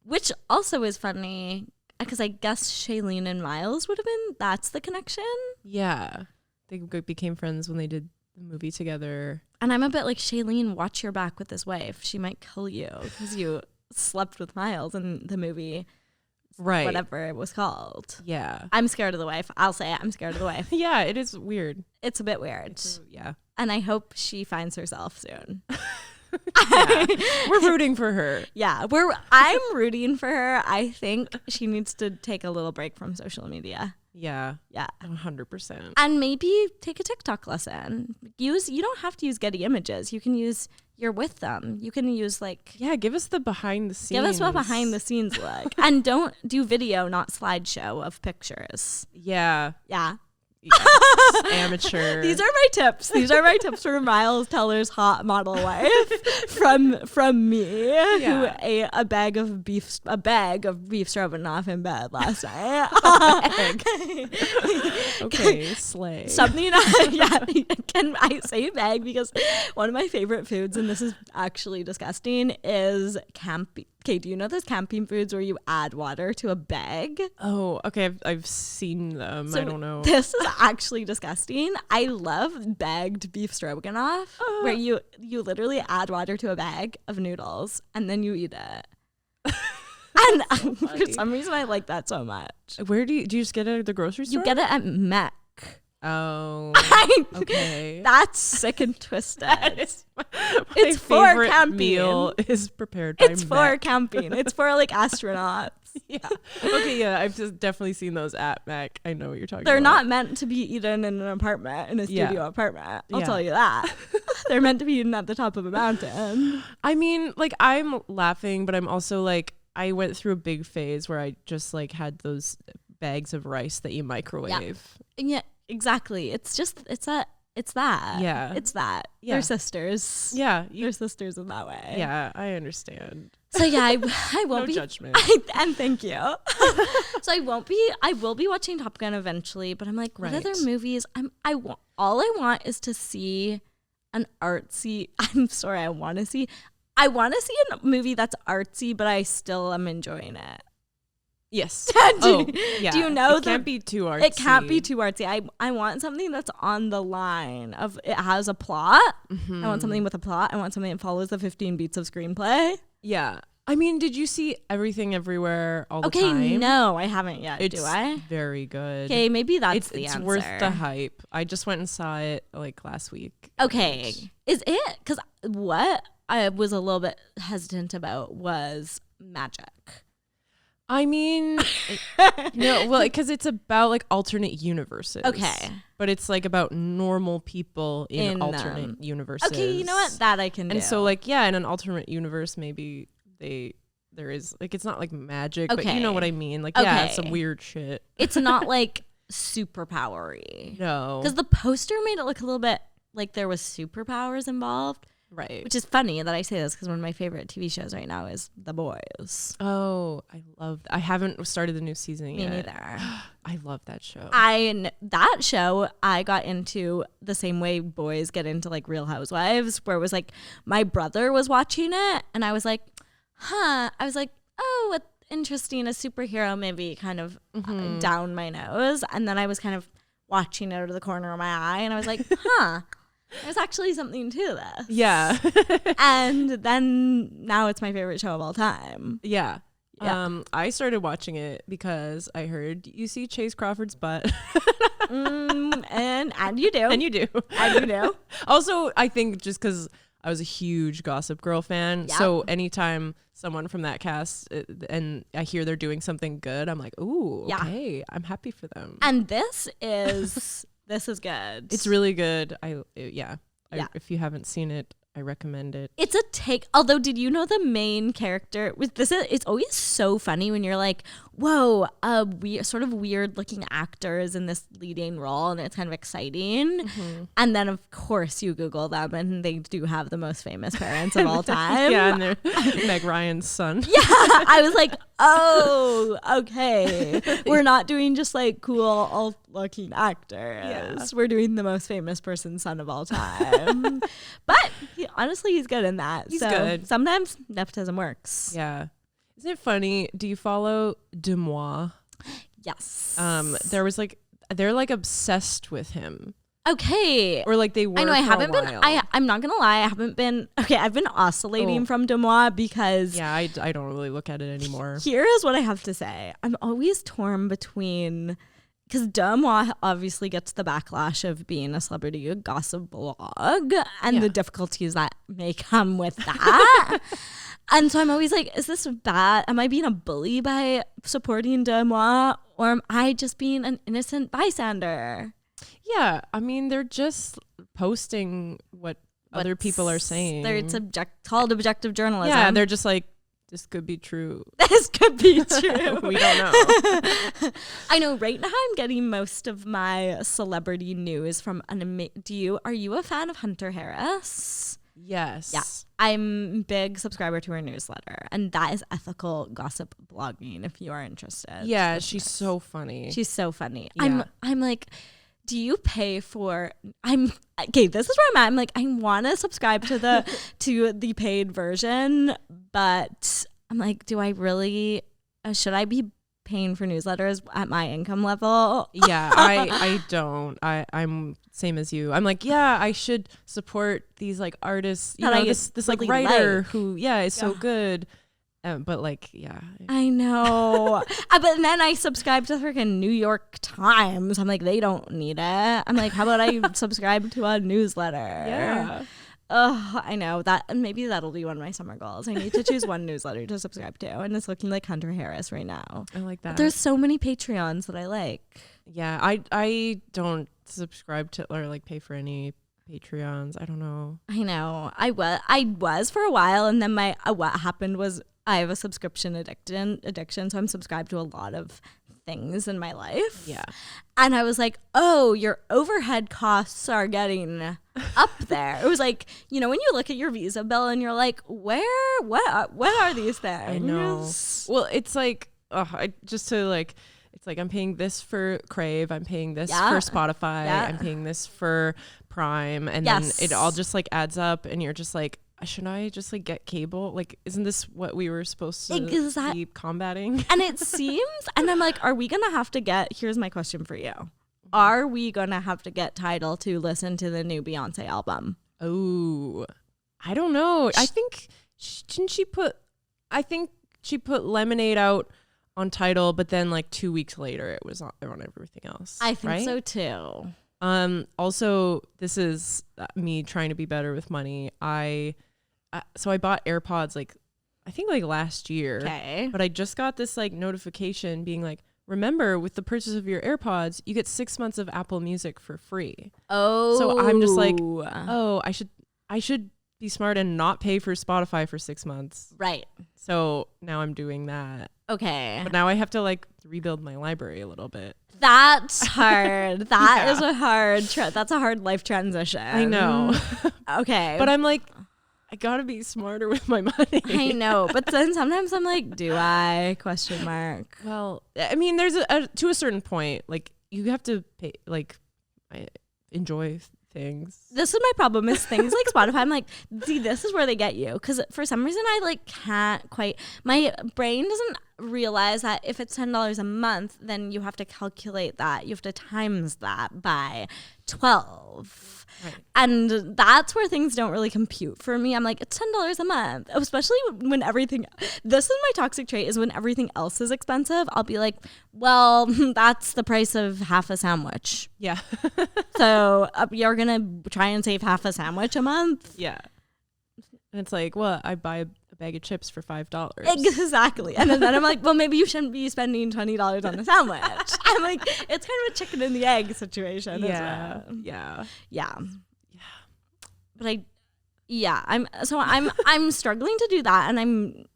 [SPEAKER 2] which also is funny because I guess Shailene and Miles would have been, that's the connection.
[SPEAKER 1] Yeah. They became friends when they did the movie together.
[SPEAKER 2] And I'm a bit like, Shailene, watch your back with this wife. She might kill you because you slept with Miles in the movie.
[SPEAKER 1] Right.
[SPEAKER 2] whatever it was called.
[SPEAKER 1] Yeah.
[SPEAKER 2] I'm scared of the wife. I'll say it. I'm scared of the wife.
[SPEAKER 1] Yeah, it is weird.
[SPEAKER 2] It's a bit weird.
[SPEAKER 1] Yeah.
[SPEAKER 2] And I hope she finds herself soon.
[SPEAKER 1] Yeah. We're rooting for her.
[SPEAKER 2] Yeah, I'm rooting for her. I think she needs to take a little break from social media.
[SPEAKER 1] Yeah.
[SPEAKER 2] Yeah.
[SPEAKER 1] 100%.
[SPEAKER 2] And maybe take a TikTok lesson. You don't have to use Getty Images. You can use you're with them. You can use
[SPEAKER 1] Yeah, give us the behind the scenes.
[SPEAKER 2] Give us what behind the scenes look. And don't do video, not slideshow of pictures.
[SPEAKER 1] Yeah.
[SPEAKER 2] Yeah.
[SPEAKER 1] Yes. Amateur.
[SPEAKER 2] These are my tips. These are my tips for Miles Teller's hot model wife from me, who ate a bag of beef stroganoff in bed last night.
[SPEAKER 1] Okay, slay.
[SPEAKER 2] Something, can I say bag? Because one of my favorite foods, and this is actually disgusting, is camping. Okay, do you know those camping foods where you add water to a bag?
[SPEAKER 1] Oh, okay. I've seen them.
[SPEAKER 2] So
[SPEAKER 1] I don't know.
[SPEAKER 2] This is actually disgusting. I love bagged beef stroganoff, where you literally add water to a bag of noodles and then you eat it. And for some reason, I like that so much.
[SPEAKER 1] Where do you just get it at the grocery store?
[SPEAKER 2] You get it at Mec.
[SPEAKER 1] Oh, okay.
[SPEAKER 2] That's sick and twisted.
[SPEAKER 1] It's for camping. Meal is prepared by
[SPEAKER 2] It's for
[SPEAKER 1] Mac.
[SPEAKER 2] camping. It's for astronauts.
[SPEAKER 1] Yeah. Okay. Yeah, I've just definitely seen those at Mac. I know what you're talking
[SPEAKER 2] They're
[SPEAKER 1] about.
[SPEAKER 2] not meant to be eaten in an apartment, in a studio apartment. I'll
[SPEAKER 1] Yeah.
[SPEAKER 2] tell you that. They're meant to be eaten at the top of a mountain.
[SPEAKER 1] I mean, I'm laughing, but I'm also I went through a big phase where I just had those bags of rice that you microwave.
[SPEAKER 2] Yeah, exactly. It's that.
[SPEAKER 1] Yeah.
[SPEAKER 2] It's that.
[SPEAKER 1] Yeah.
[SPEAKER 2] They're sisters.
[SPEAKER 1] Yeah.
[SPEAKER 2] They're sisters in that way.
[SPEAKER 1] Yeah, I understand.
[SPEAKER 2] So yeah, I won't
[SPEAKER 1] No
[SPEAKER 2] be
[SPEAKER 1] judgment.
[SPEAKER 2] and thank you. So I will be watching Top Gun eventually, but I'm like, what
[SPEAKER 1] Right.
[SPEAKER 2] other movies? All I want is to see an artsy. I want to see a movie that's artsy, but I still am enjoying it.
[SPEAKER 1] Yes.
[SPEAKER 2] Do you know
[SPEAKER 1] it can't be too artsy.
[SPEAKER 2] It can't be too artsy. I want something that's on the line of it has a plot.
[SPEAKER 1] Mm-hmm.
[SPEAKER 2] I want something with a plot. I want something that follows the 15 beats of screenplay.
[SPEAKER 1] Yeah. I mean, did you see Everything Everywhere all the time?
[SPEAKER 2] Okay, no, I haven't yet.
[SPEAKER 1] It's
[SPEAKER 2] do I?
[SPEAKER 1] very good.
[SPEAKER 2] Okay, maybe that's the
[SPEAKER 1] it's
[SPEAKER 2] answer.
[SPEAKER 1] worth the hype. I just went and saw it last week.
[SPEAKER 2] Okay, is it? Because what I was a little bit hesitant about was magic.
[SPEAKER 1] I mean, no, well, because it's about alternate universes.
[SPEAKER 2] Okay.
[SPEAKER 1] But it's about normal people in alternate universes.
[SPEAKER 2] Okay, you know what? That I can do.
[SPEAKER 1] And so in an alternate universe, maybe there is it's not magic, but you know what I mean. Yeah, it's some weird shit.
[SPEAKER 2] It's not superpowery.
[SPEAKER 1] No.
[SPEAKER 2] Because the poster made it look a little bit like there was superpowers involved.
[SPEAKER 1] Right.
[SPEAKER 2] Which is funny that I say this because one of my favorite TV shows right now is The Boys.
[SPEAKER 1] Oh, I haven't started the new season yet.
[SPEAKER 2] Me neither.
[SPEAKER 1] I love that show.
[SPEAKER 2] That show I got into the same way boys get into Real Housewives, where it was my brother was watching it and I was like, I was like, oh, what interesting, a superhero maybe kind of down my nose. And then I was kind of watching it out of the corner of my eye and I was like, there's actually something to this.
[SPEAKER 1] Yeah.
[SPEAKER 2] And then now it's my favorite show of all time.
[SPEAKER 1] Yeah. I started watching it because I heard you see Chase Crawford's butt.
[SPEAKER 2] And you do.
[SPEAKER 1] And you do.
[SPEAKER 2] And you do.
[SPEAKER 1] Also, I think just because I was a huge Gossip Girl fan.
[SPEAKER 2] Yep.
[SPEAKER 1] So anytime someone from that cast and I hear they're doing something good, I'm like, ooh, okay, I'm happy for them.
[SPEAKER 2] And this is good.
[SPEAKER 1] It's really good. If you haven't seen it, I recommend it.
[SPEAKER 2] It's a take. Although, did you know the main character with this? It's always so funny when you're like, whoa, sort of weird looking actors in this leading role, and it's kind of exciting. Mm-hmm. And then of course you Google them, and they do have the most famous parents of all time.
[SPEAKER 1] Yeah, and they're Meg Ryan's son.
[SPEAKER 2] Yeah, I was like, oh, okay. We're not doing just cool old looking actors.
[SPEAKER 1] Yeah.
[SPEAKER 2] We're doing the most famous person's son of all time. But honestly, he's good in that.
[SPEAKER 1] He's good.
[SPEAKER 2] Sometimes nepotism works.
[SPEAKER 1] Yeah. Isn't it funny? Do you follow Demois?
[SPEAKER 2] Yes.
[SPEAKER 1] There was they're obsessed with him.
[SPEAKER 2] Okay.
[SPEAKER 1] Or like they were.
[SPEAKER 2] I know I
[SPEAKER 1] for
[SPEAKER 2] haven't
[SPEAKER 1] a
[SPEAKER 2] been.
[SPEAKER 1] while.
[SPEAKER 2] I'm not gonna lie. I haven't been. Okay, I've been oscillating from Demois because.
[SPEAKER 1] Yeah, I don't really look at it anymore.
[SPEAKER 2] Here is what I have to say. I'm always torn between. Because Demois obviously gets the backlash of being a celebrity gossip blog and the difficulties that may come with that. And so I'm always like, is this bad? Am I being a bully by supporting Demois? Or am I just being an innocent bystander?
[SPEAKER 1] Yeah, I mean, they're just posting what other people are saying.
[SPEAKER 2] It's called objective journalism.
[SPEAKER 1] Yeah, they're just like, this could be true.
[SPEAKER 2] This could be true.
[SPEAKER 1] We don't know.
[SPEAKER 2] I know right now I'm getting most of my celebrity news from are you a fan of Hunter Harris?
[SPEAKER 1] Yes.
[SPEAKER 2] Yeah. I'm a big subscriber to her newsletter, and that is ethical gossip blogging if you are interested.
[SPEAKER 1] Yeah, she's so funny.
[SPEAKER 2] She's so funny.
[SPEAKER 1] Yeah.
[SPEAKER 2] I'm like, do you pay for okay, this is where I'm at. I'm like, I want to subscribe to the paid version, but I'm like, do I really should I be paying for newsletters at my income level?
[SPEAKER 1] Yeah, I don't. I'm same as you. I'm like, yeah, I should support these like artists, this like writer who is so good. But like, yeah,
[SPEAKER 2] I know. But then I subscribe to freaking New York Times. I'm like, they don't need it. I'm like, how about I subscribe to a newsletter?
[SPEAKER 1] Yeah.
[SPEAKER 2] Oh, I know that. Maybe that'll be one of my summer goals. I need to choose one newsletter to subscribe to, and it's looking like Hunter Harris right now.
[SPEAKER 1] I like that.
[SPEAKER 2] But there's so many Patreons that I like.
[SPEAKER 1] Yeah, I don't subscribe to or like pay for any Patreons. I don't know.
[SPEAKER 2] I know. I was for a while, and then what happened was I have a subscription addiction, so I'm subscribed to a lot of things in my life.
[SPEAKER 1] Yeah.
[SPEAKER 2] And I was like, oh, your overhead costs are getting up there. It was like, when you look at your Visa bill and you're like, what are these things?
[SPEAKER 1] I know. Well, it's like, it's like I'm paying this for Crave, I'm paying this for Spotify, I'm paying this for Prime, and then it all just like adds up, and you're just like, should I just like get cable? Like, isn't this what we were supposed to be combating?
[SPEAKER 2] And it seems, and I'm like, are we going to have to here's my question for you. Are we going to have to get Tidal to listen to the new Beyonce album?
[SPEAKER 1] Oh, I don't know. I think, she put Lemonade out on Tidal, but then like 2 weeks later it was on everything else.
[SPEAKER 2] I think so too.
[SPEAKER 1] Also, this is me trying to be better with money. So I bought AirPods like I think like last year.
[SPEAKER 2] Okay.
[SPEAKER 1] But I just got this like notification being like, remember, with the purchase of your AirPods, you get 6 months of Apple Music for free.
[SPEAKER 2] Oh.
[SPEAKER 1] So I'm just like, I should be smart and not pay for Spotify for 6 months.
[SPEAKER 2] Right.
[SPEAKER 1] So now I'm doing that.
[SPEAKER 2] Okay.
[SPEAKER 1] But now I have to like rebuild my library a little bit.
[SPEAKER 2] That's hard. That is a hard that's a hard life transition.
[SPEAKER 1] I know.
[SPEAKER 2] Okay.
[SPEAKER 1] But I'm like, I gotta be smarter with my money.
[SPEAKER 2] I know. But then sometimes I'm like, do I? ?
[SPEAKER 1] Well, I mean, there's to a certain point, like you have to pay, like I enjoy things.
[SPEAKER 2] This is my problem is things like Spotify. I'm like, see, this is where they get you. Because for some reason I like can't quite, my brain doesn't realize that if it's $10 a month, then you have to calculate that. You have to times that by 12. Right. And that's where things don't really compute for me. I'm like, it's $10 a month, especially when everything, this is my toxic trait, is when everything else is expensive. I'll be like, well, that's the price of half a sandwich.
[SPEAKER 1] Yeah.
[SPEAKER 2] So you're going to try and save half a sandwich a month?
[SPEAKER 1] Yeah. And it's like, well, I buy a bag of chips for $5.
[SPEAKER 2] Exactly. And then I'm like, well, maybe you shouldn't be spending $20 on the sandwich. I'm like, it's kind of a chicken and the egg situation.
[SPEAKER 1] Yeah.
[SPEAKER 2] Yeah. But I'm struggling to do that, and I'm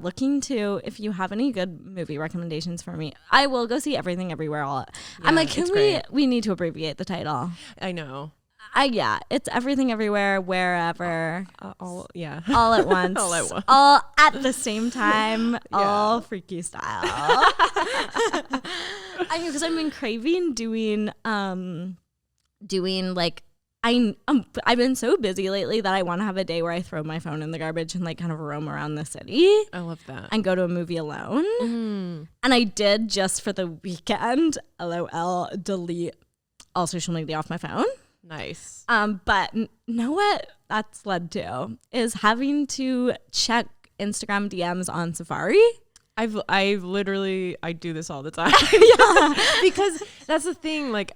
[SPEAKER 2] looking to, if you have any good movie recommendations for me. I will go see Everything Everywhere All. I'm like, we need to abbreviate the title.
[SPEAKER 1] I know.
[SPEAKER 2] It's Everything Everywhere Wherever.
[SPEAKER 1] All at
[SPEAKER 2] once. All at once. All at the same time. All freaky style. I mean, because I've been craving doing like, I've been so busy lately that I want to have a day where I throw my phone in the garbage and like kind of roam around the city.
[SPEAKER 1] I love that.
[SPEAKER 2] And go to a movie alone. Mm. And I did just for the weekend, LOL, delete all social media off my phone.
[SPEAKER 1] Nice.
[SPEAKER 2] But know what that's led to is having to check Instagram DMs on Safari.
[SPEAKER 1] I literally do this all the time. Because that's the thing. Like,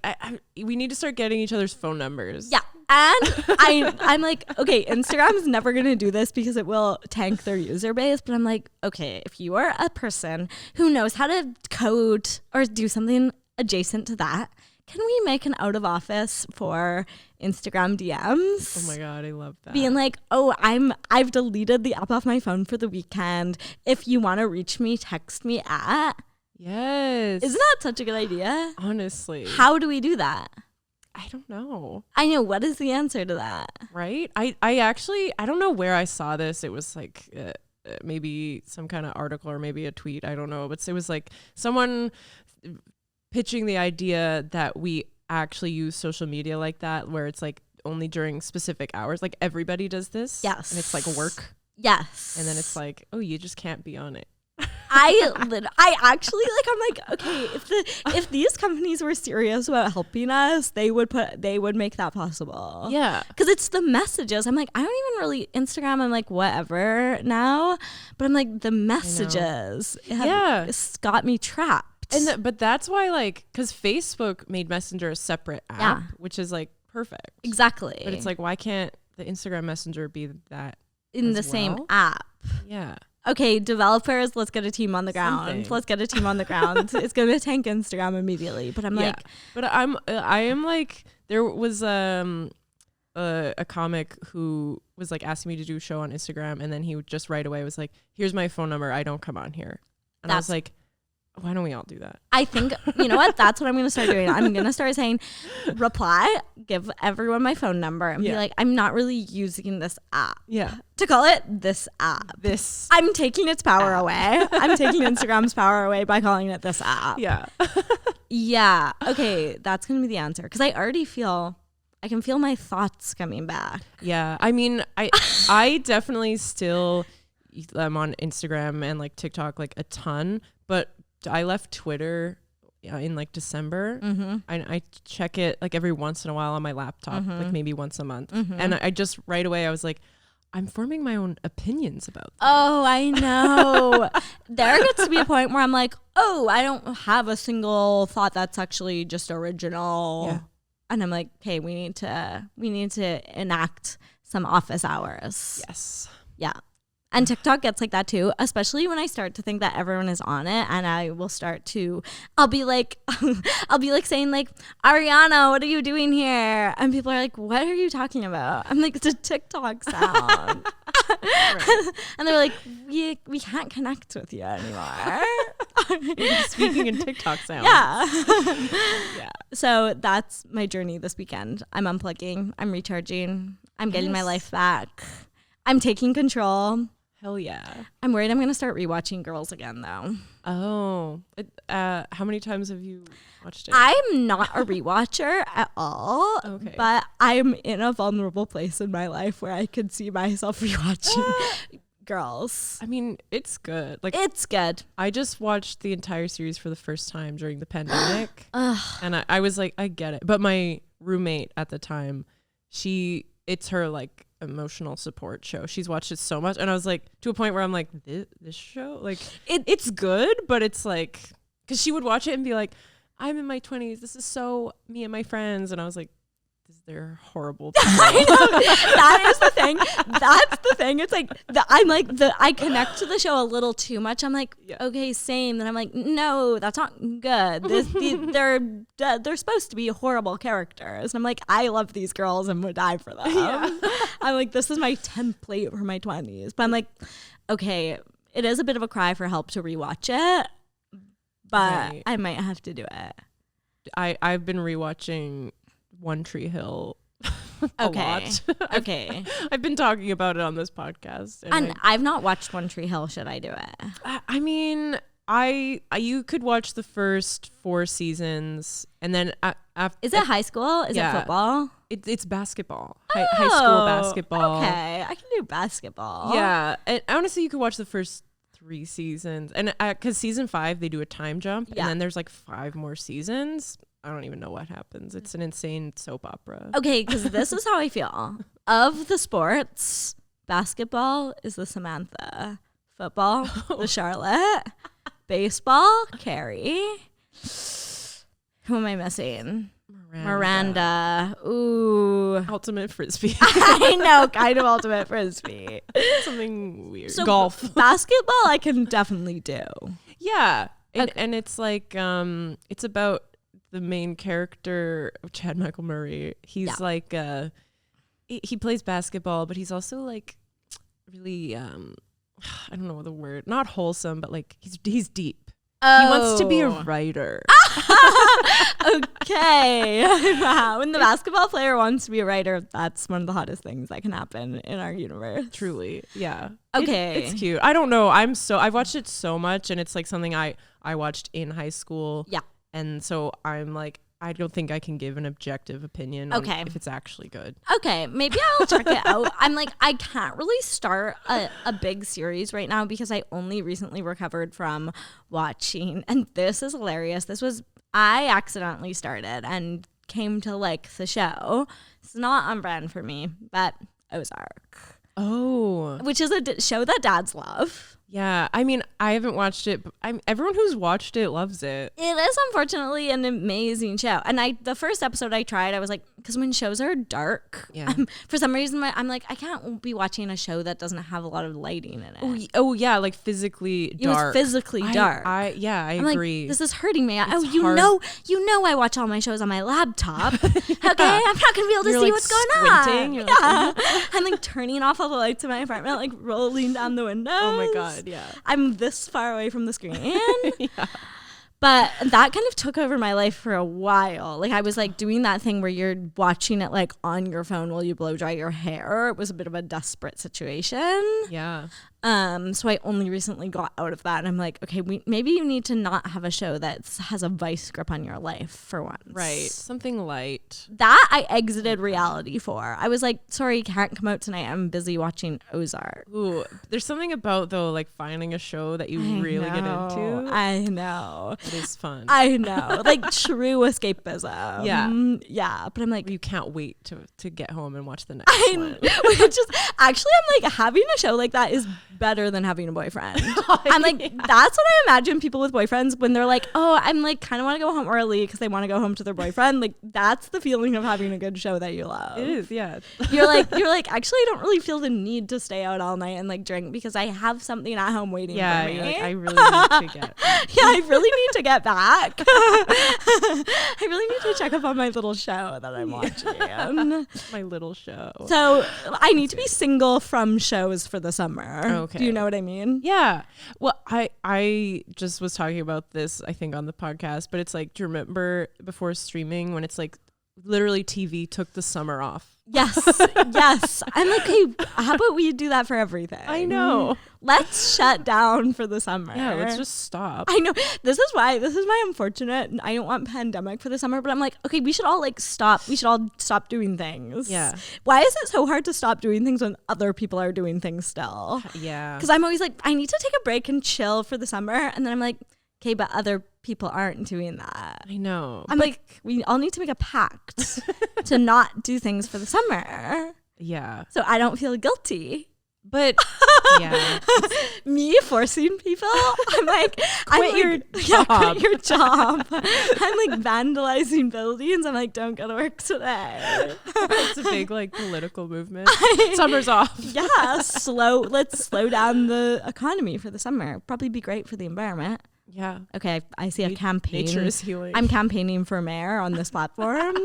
[SPEAKER 1] we need to start getting each other's phone numbers.
[SPEAKER 2] Yeah. And I'm like, okay, Instagram's never going to do this because it will tank their user base. But I'm like, okay, if you are a person who knows how to code or do something adjacent to that, can we make an out of office for Instagram DMs?
[SPEAKER 1] Oh my God, I love that.
[SPEAKER 2] Being like, oh, I've deleted the app off my phone for the weekend. If you want to reach me, text me at.
[SPEAKER 1] Yes.
[SPEAKER 2] Isn't that such a good idea?
[SPEAKER 1] Honestly.
[SPEAKER 2] How do we do that?
[SPEAKER 1] I don't know.
[SPEAKER 2] I know. What is the answer to that?
[SPEAKER 1] Right? I actually, I don't know where I saw this. It was like maybe some kind of article or maybe a tweet. I don't know. But it was like someone pitching the idea that we actually use social media like that, where it's like only during specific hours. Like everybody does this.
[SPEAKER 2] Yes.
[SPEAKER 1] And it's like work.
[SPEAKER 2] Yes.
[SPEAKER 1] And then it's like, oh, you just can't be on it.
[SPEAKER 2] I actually like, I'm like, okay, if these companies were serious about helping us, they would make that possible.
[SPEAKER 1] Yeah.
[SPEAKER 2] Because it's the messages. I'm like, I don't even really Instagram. I'm like, whatever now. But I'm like, the messages it's got me trapped.
[SPEAKER 1] And but that's why, like, because Facebook made Messenger a separate app, which is like perfect.
[SPEAKER 2] Exactly.
[SPEAKER 1] But it's like, why can't the Instagram Messenger be that
[SPEAKER 2] in the same app?
[SPEAKER 1] Yeah.
[SPEAKER 2] Okay, developers, let's get a team on the ground.
[SPEAKER 1] Something.
[SPEAKER 2] Let's get a team on the ground. It's going to tank Instagram immediately. But I'm like,
[SPEAKER 1] but I am like, there was a comic who was like asking me to do a show on Instagram, and then he would just right away was like, here's my phone number, I don't come on here. And I was like, why don't we all do that?
[SPEAKER 2] I think, you know what? That's what I'm going to start doing. I'm going to start saying, reply, give everyone my phone number, and be like, I'm not really using this app.
[SPEAKER 1] Yeah.
[SPEAKER 2] To call it this app. I'm taking its power away. I'm taking Instagram's power away by calling it this app.
[SPEAKER 1] Yeah.
[SPEAKER 2] Yeah. Okay. That's going to be the answer. Because I can feel my thoughts coming back.
[SPEAKER 1] Yeah. I mean, I definitely still am on Instagram and like TikTok like a ton, but I left Twitter in like December. I check it like every once in a while on my laptop, like maybe once a month. And I just right away I was like, I'm forming my own opinions about this.
[SPEAKER 2] Oh, I know. There gets to be a point where I'm like, oh, I don't have a single thought that's actually just original. Yeah. And I'm like, okay, we need to enact some office hours.
[SPEAKER 1] Yes.
[SPEAKER 2] Yeah. And TikTok gets like that too, especially when I start to think that everyone is on it, and I'll be like saying like, Ariana, what are you doing here? And people are like, what are you talking about? I'm like, it's a TikTok sound. And they're like, we can't connect with you anymore.
[SPEAKER 1] You're speaking in TikTok sounds.
[SPEAKER 2] Yeah. So that's my journey this weekend. I'm unplugging. I'm recharging. I'm getting my life back. I'm taking control.
[SPEAKER 1] Hell yeah.
[SPEAKER 2] I'm worried I'm going to start rewatching Girls again, though.
[SPEAKER 1] Oh. How many times have you watched it?
[SPEAKER 2] I'm not a rewatcher at all.
[SPEAKER 1] Okay.
[SPEAKER 2] But I'm in a vulnerable place in my life where I could see myself rewatching Girls.
[SPEAKER 1] I mean, it's good. Like,
[SPEAKER 2] it's good.
[SPEAKER 1] I just watched the entire series for the first time during the pandemic. And I was like, I get it. But my roommate at the time, it's her like emotional support show. She's watched it so much, and I was like, to a point where I'm like, this show, like, it's good, but it's like, because she would watch it and be like, I'm in my 20s, this is so me and my friends, and I was like, they're horrible people.
[SPEAKER 2] I know. That is the thing. That's the thing. It's like I connect to the show a little too much. I'm like, okay, same. Then I'm like, no, that's not good. They're supposed to be horrible characters. And I'm like, I love these girls and would die for them. Yeah. I'm like, this is my template for my 20s. But I'm like, okay, it is a bit of a cry for help to rewatch it, but I might have to do it.
[SPEAKER 1] I've been rewatching One Tree Hill a lot.
[SPEAKER 2] Okay.
[SPEAKER 1] I've been talking about it on this podcast.
[SPEAKER 2] And I've not watched One Tree Hill. Should I do it?
[SPEAKER 1] I mean, you could watch the first 4 seasons, and then after.
[SPEAKER 2] Is it high school? Is it football?
[SPEAKER 1] It's basketball. High school basketball.
[SPEAKER 2] Okay, I can do basketball.
[SPEAKER 1] Yeah, and honestly, you could watch the first 3 seasons, and because season 5 they do a time jump, and then there's like 5 more seasons. I don't even know what happens. It's an insane soap opera.
[SPEAKER 2] Okay, because this is how I feel. Of the sports, basketball is the Samantha. Football, the Charlotte. Baseball, Carrie. Who am I missing? Miranda. Ooh.
[SPEAKER 1] Ultimate Frisbee.
[SPEAKER 2] I know, kind of Ultimate Frisbee.
[SPEAKER 1] Something weird.
[SPEAKER 2] So
[SPEAKER 1] Golf.
[SPEAKER 2] Basketball, I can definitely do.
[SPEAKER 1] Yeah.
[SPEAKER 2] Okay.
[SPEAKER 1] And it's like, it's about the main character, Chad Michael Murray. He's like, he plays basketball, but he's also like really, I don't know the word, not wholesome, but like he's deep.
[SPEAKER 2] Oh.
[SPEAKER 1] He wants to be a writer.
[SPEAKER 2] Okay. Wow. When the basketball player wants to be a writer, that's one of the hottest things that can happen in our universe.
[SPEAKER 1] Truly. Yeah.
[SPEAKER 2] Okay.
[SPEAKER 1] It's cute. I don't know. I've watched it so much, and it's like something I watched in high school.
[SPEAKER 2] Yeah.
[SPEAKER 1] And so I'm like, I don't think I can give an objective opinion on if it's actually good.
[SPEAKER 2] Okay, maybe I'll check it out. I'm like, I can't really start a big series right now because I only recently recovered from watching, and this is hilarious. I accidentally started and came to like the show. It's not on brand for me, but Ozark.
[SPEAKER 1] Oh.
[SPEAKER 2] Which is a show that dads love.
[SPEAKER 1] Yeah, I mean, I haven't watched it, but everyone who's watched it loves it.
[SPEAKER 2] It is unfortunately an amazing show. And the first episode I tried, I was like, because when shows are dark, for some reason, I'm like, I can't be watching a show that doesn't have a lot of lighting in it.
[SPEAKER 1] Oh yeah, like physically dark.
[SPEAKER 2] It was physically dark.
[SPEAKER 1] I
[SPEAKER 2] I'm
[SPEAKER 1] agree.
[SPEAKER 2] Like, this is hurting me.
[SPEAKER 1] It's
[SPEAKER 2] you
[SPEAKER 1] hard.
[SPEAKER 2] know, I watch all my shows on my laptop. Okay, I'm not gonna be able to
[SPEAKER 1] You're
[SPEAKER 2] see
[SPEAKER 1] like
[SPEAKER 2] what's going
[SPEAKER 1] squinting.
[SPEAKER 2] on.
[SPEAKER 1] You're
[SPEAKER 2] Yeah, I'm like turning off all the lights in my apartment, like rolling down the windows.
[SPEAKER 1] Oh my god, yeah.
[SPEAKER 2] I'm this far away from the screen.
[SPEAKER 1] Yeah.
[SPEAKER 2] But that kind of took over my life for a while. Like I was like doing that thing where you're watching it like on your phone while you blow dry your hair. It was a bit of a desperate situation.
[SPEAKER 1] Yeah.
[SPEAKER 2] So I only recently got out of that, and I'm like, okay, maybe you need to not have a show that has a vice grip on your life for once.
[SPEAKER 1] Right. Something light.
[SPEAKER 2] That I exited reality for. I was like, sorry, can't come out tonight. I'm busy watching Ozark.
[SPEAKER 1] Ooh, there's something about though, like finding a show that you really get into.
[SPEAKER 2] I know.
[SPEAKER 1] It is fun.
[SPEAKER 2] I know. Like true escapism.
[SPEAKER 1] Yeah.
[SPEAKER 2] Yeah. But I'm like,
[SPEAKER 1] you can't wait to get home and watch the next one.
[SPEAKER 2] Which is actually, I'm like, having a show like that is better than having a boyfriend. I'm like, that's what I imagine people with boyfriends when they're like, oh, I'm like kind of want to go home early because they want to go home to their boyfriend. Like that's the feeling of having a good show that you love.
[SPEAKER 1] It is, yeah.
[SPEAKER 2] You're like actually I don't really feel the need to stay out all night and like drink because I have something at home waiting for me.
[SPEAKER 1] Like, I really need to get
[SPEAKER 2] I really need to get back. I really need to check up on my little show that I'm watching.
[SPEAKER 1] my little show.
[SPEAKER 2] So I need to be single from shows for the summer.
[SPEAKER 1] Okay.
[SPEAKER 2] Do you know what I mean?
[SPEAKER 1] Yeah. Well, I just was talking about this, I think, on the podcast, but it's like, do you remember before streaming when it's like literally TV took the summer off?
[SPEAKER 2] Yes. Yes. I'm like, hey, how about we do that for everything?
[SPEAKER 1] I know.
[SPEAKER 2] Let's shut down for the summer.
[SPEAKER 1] Yeah, let's just stop.
[SPEAKER 2] I know. This is my unfortunate, I don't want pandemic for the summer, but I'm like, okay, we should all like stop. We should all stop doing things.
[SPEAKER 1] Yeah.
[SPEAKER 2] Why is it so hard to stop doing things when other people are doing things still?
[SPEAKER 1] Yeah.
[SPEAKER 2] Because I'm always like, I need to take a break and chill for the summer. And then I'm like, okay, but other people aren't doing that.
[SPEAKER 1] I know.
[SPEAKER 2] I'm like, we all need to make a pact to not do things for the summer.
[SPEAKER 1] Yeah.
[SPEAKER 2] So I don't feel guilty.
[SPEAKER 1] But yeah.
[SPEAKER 2] Me forcing people. I'm like,
[SPEAKER 1] Quit your job.
[SPEAKER 2] Quit your job. I'm like vandalizing buildings. I'm like, don't go to work today.
[SPEAKER 1] It's a big like political movement. Summer's off.
[SPEAKER 2] Yeah, let's slow down the economy for the summer. Probably be great for the environment.
[SPEAKER 1] Yeah.
[SPEAKER 2] Okay, I see a campaign.
[SPEAKER 1] Nature is healing.
[SPEAKER 2] I'm campaigning for mayor on this platform.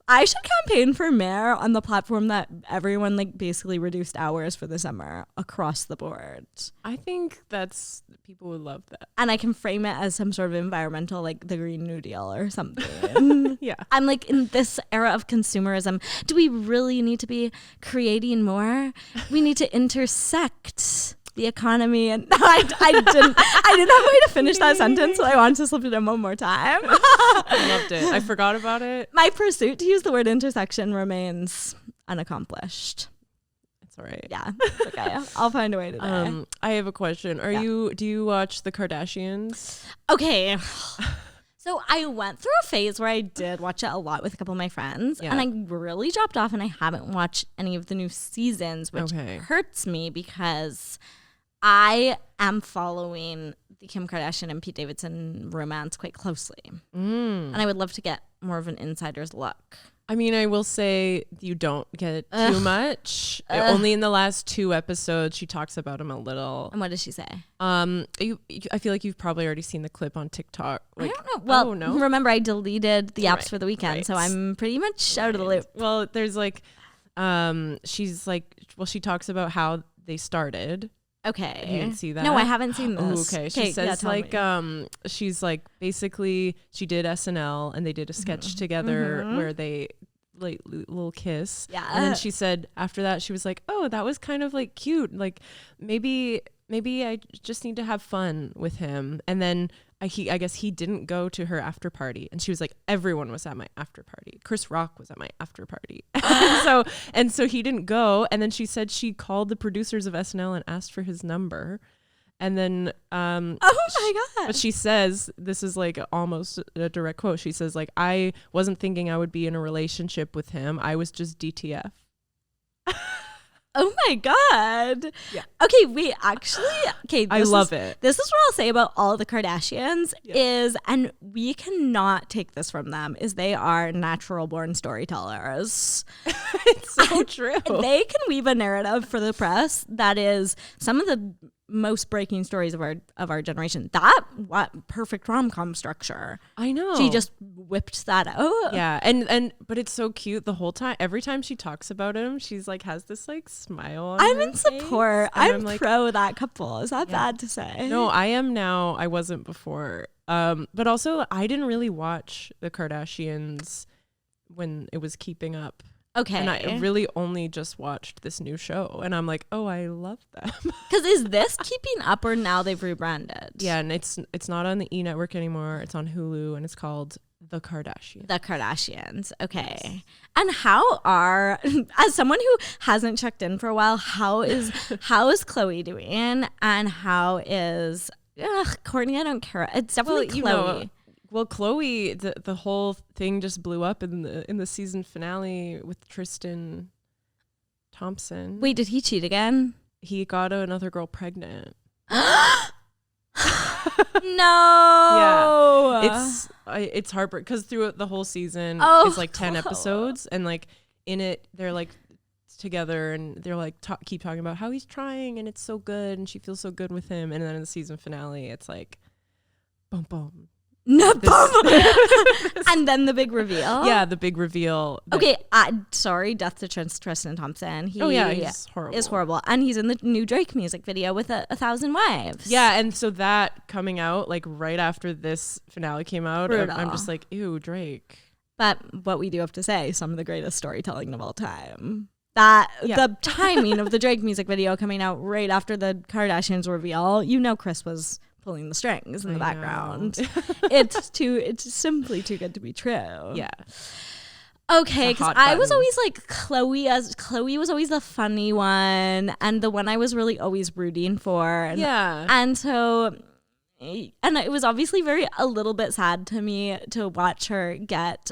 [SPEAKER 2] I should campaign for mayor on the platform that everyone like basically reduced hours for the summer across the board.
[SPEAKER 1] I think people would love that.
[SPEAKER 2] And I can frame it as some sort of environmental, like the Green New Deal or something.
[SPEAKER 1] Yeah.
[SPEAKER 2] I'm like, in this era of consumerism, do we really need to be creating more? We need to intersect the economy. And I didn't have a way to finish that sentence, so I wanted to slip it in one more time.
[SPEAKER 1] I loved it. I forgot about it.
[SPEAKER 2] My pursuit to use the word intersection remains unaccomplished.
[SPEAKER 1] It's all right.
[SPEAKER 2] Yeah, it's okay. I'll find a way today.
[SPEAKER 1] I have a question. Do you watch the Kardashians?
[SPEAKER 2] Okay. So I went through a phase where I did watch it a lot with a couple of my friends,
[SPEAKER 1] Yeah.
[SPEAKER 2] and I really dropped off, and I haven't watched any of the new seasons, which hurts me because I am following the Kim Kardashian and Pete Davidson romance quite closely. And I would love to get more of an insider's look.
[SPEAKER 1] I mean, I will say you don't get too much. Only in the last 2 episodes, she talks about him a little.
[SPEAKER 2] And what does she say?
[SPEAKER 1] I feel like you've probably already seen the clip on TikTok. Like,
[SPEAKER 2] I don't know. Well,
[SPEAKER 1] no?
[SPEAKER 2] remember, I deleted the apps for the weekend, so I'm pretty much out of the loop.
[SPEAKER 1] Well, there's like, she's like, she talks about how they started.
[SPEAKER 2] Okay.
[SPEAKER 1] You didn't see that?
[SPEAKER 2] No, I haven't seen this.
[SPEAKER 1] Okay. She says she's like, basically she did SNL and they did a sketch together where they like little kiss. Yeah. And then she said after that, she was like, oh, that was kind of like cute. Like maybe I just need to have fun with him. And then I guess he didn't go to her after party, and she was like, everyone was at my after party. Chris Rock was at my after party. so he didn't go. And then she said she called the producers of SNL and asked for his number. And then oh my God. But she says, this is like almost a direct quote. She says, like, I wasn't thinking I would be in a relationship with him. I was just DTF.
[SPEAKER 2] Oh my God.
[SPEAKER 1] Yeah.
[SPEAKER 2] Okay, wait, actually,
[SPEAKER 1] I love it.
[SPEAKER 2] This is what I'll say about all the Kardashians is, and we cannot take this from them, is they are natural born storytellers.
[SPEAKER 1] It's so true.
[SPEAKER 2] They can weave a narrative for the press that is some of the most breaking stories of our generation. What perfect rom-com structure.
[SPEAKER 1] I know.
[SPEAKER 2] She just whipped that out.
[SPEAKER 1] Yeah, and but it's so cute the whole time. Every time she talks about him, she's like has this like smile on
[SPEAKER 2] I'm
[SPEAKER 1] her
[SPEAKER 2] in
[SPEAKER 1] face,
[SPEAKER 2] support. I'm
[SPEAKER 1] like,
[SPEAKER 2] pro that couple. Is that bad to say?
[SPEAKER 1] No, I am now. I wasn't before. But also I didn't really watch the Kardashians when it was keeping up.
[SPEAKER 2] Okay.
[SPEAKER 1] And I really only just watched this new show, and I'm like, oh, I love them.
[SPEAKER 2] Because is this keeping up, or now they've rebranded?
[SPEAKER 1] Yeah, and it's not on the E! Network anymore. It's on Hulu, and it's called The Kardashians.
[SPEAKER 2] The Kardashians. Okay. Yes. And how are, as someone who hasn't checked in for a while, how is Khloe doing, and how is Kourtney? I don't care. It's definitely Khloe.
[SPEAKER 1] Well, Khloe, the whole thing just blew up in the season finale with Tristan Thompson.
[SPEAKER 2] Wait, did he cheat again?
[SPEAKER 1] He got another girl pregnant.
[SPEAKER 2] No.
[SPEAKER 1] Yeah, it's heartbreaking because throughout the whole season, it's like 10 episodes, and like in it, they're like together, and they're like keep talking about how he's trying, and it's so good, and she feels so good with him, and then in the season finale, it's like, boom, boom.
[SPEAKER 2] No, and then the big reveal.
[SPEAKER 1] Yeah, the big reveal.
[SPEAKER 2] Okay, sorry, death to Tristan Thompson. He's horrible. Is horrible, and he's in the new Drake music video with a 1,000 wives.
[SPEAKER 1] Yeah, and so that coming out like right after this finale came out, I'm just like, ew, Drake.
[SPEAKER 2] But what we do have to say, some of the greatest storytelling of all time. The timing of the Drake music video coming out right after the Kardashians reveal, Chris was pulling the strings in the background. It's simply too good to be true.
[SPEAKER 1] Yeah.
[SPEAKER 2] Okay, because I was always like Khloe was always the funny one, and the one I was really always rooting for. And so, and it was obviously a little bit sad to me to watch her get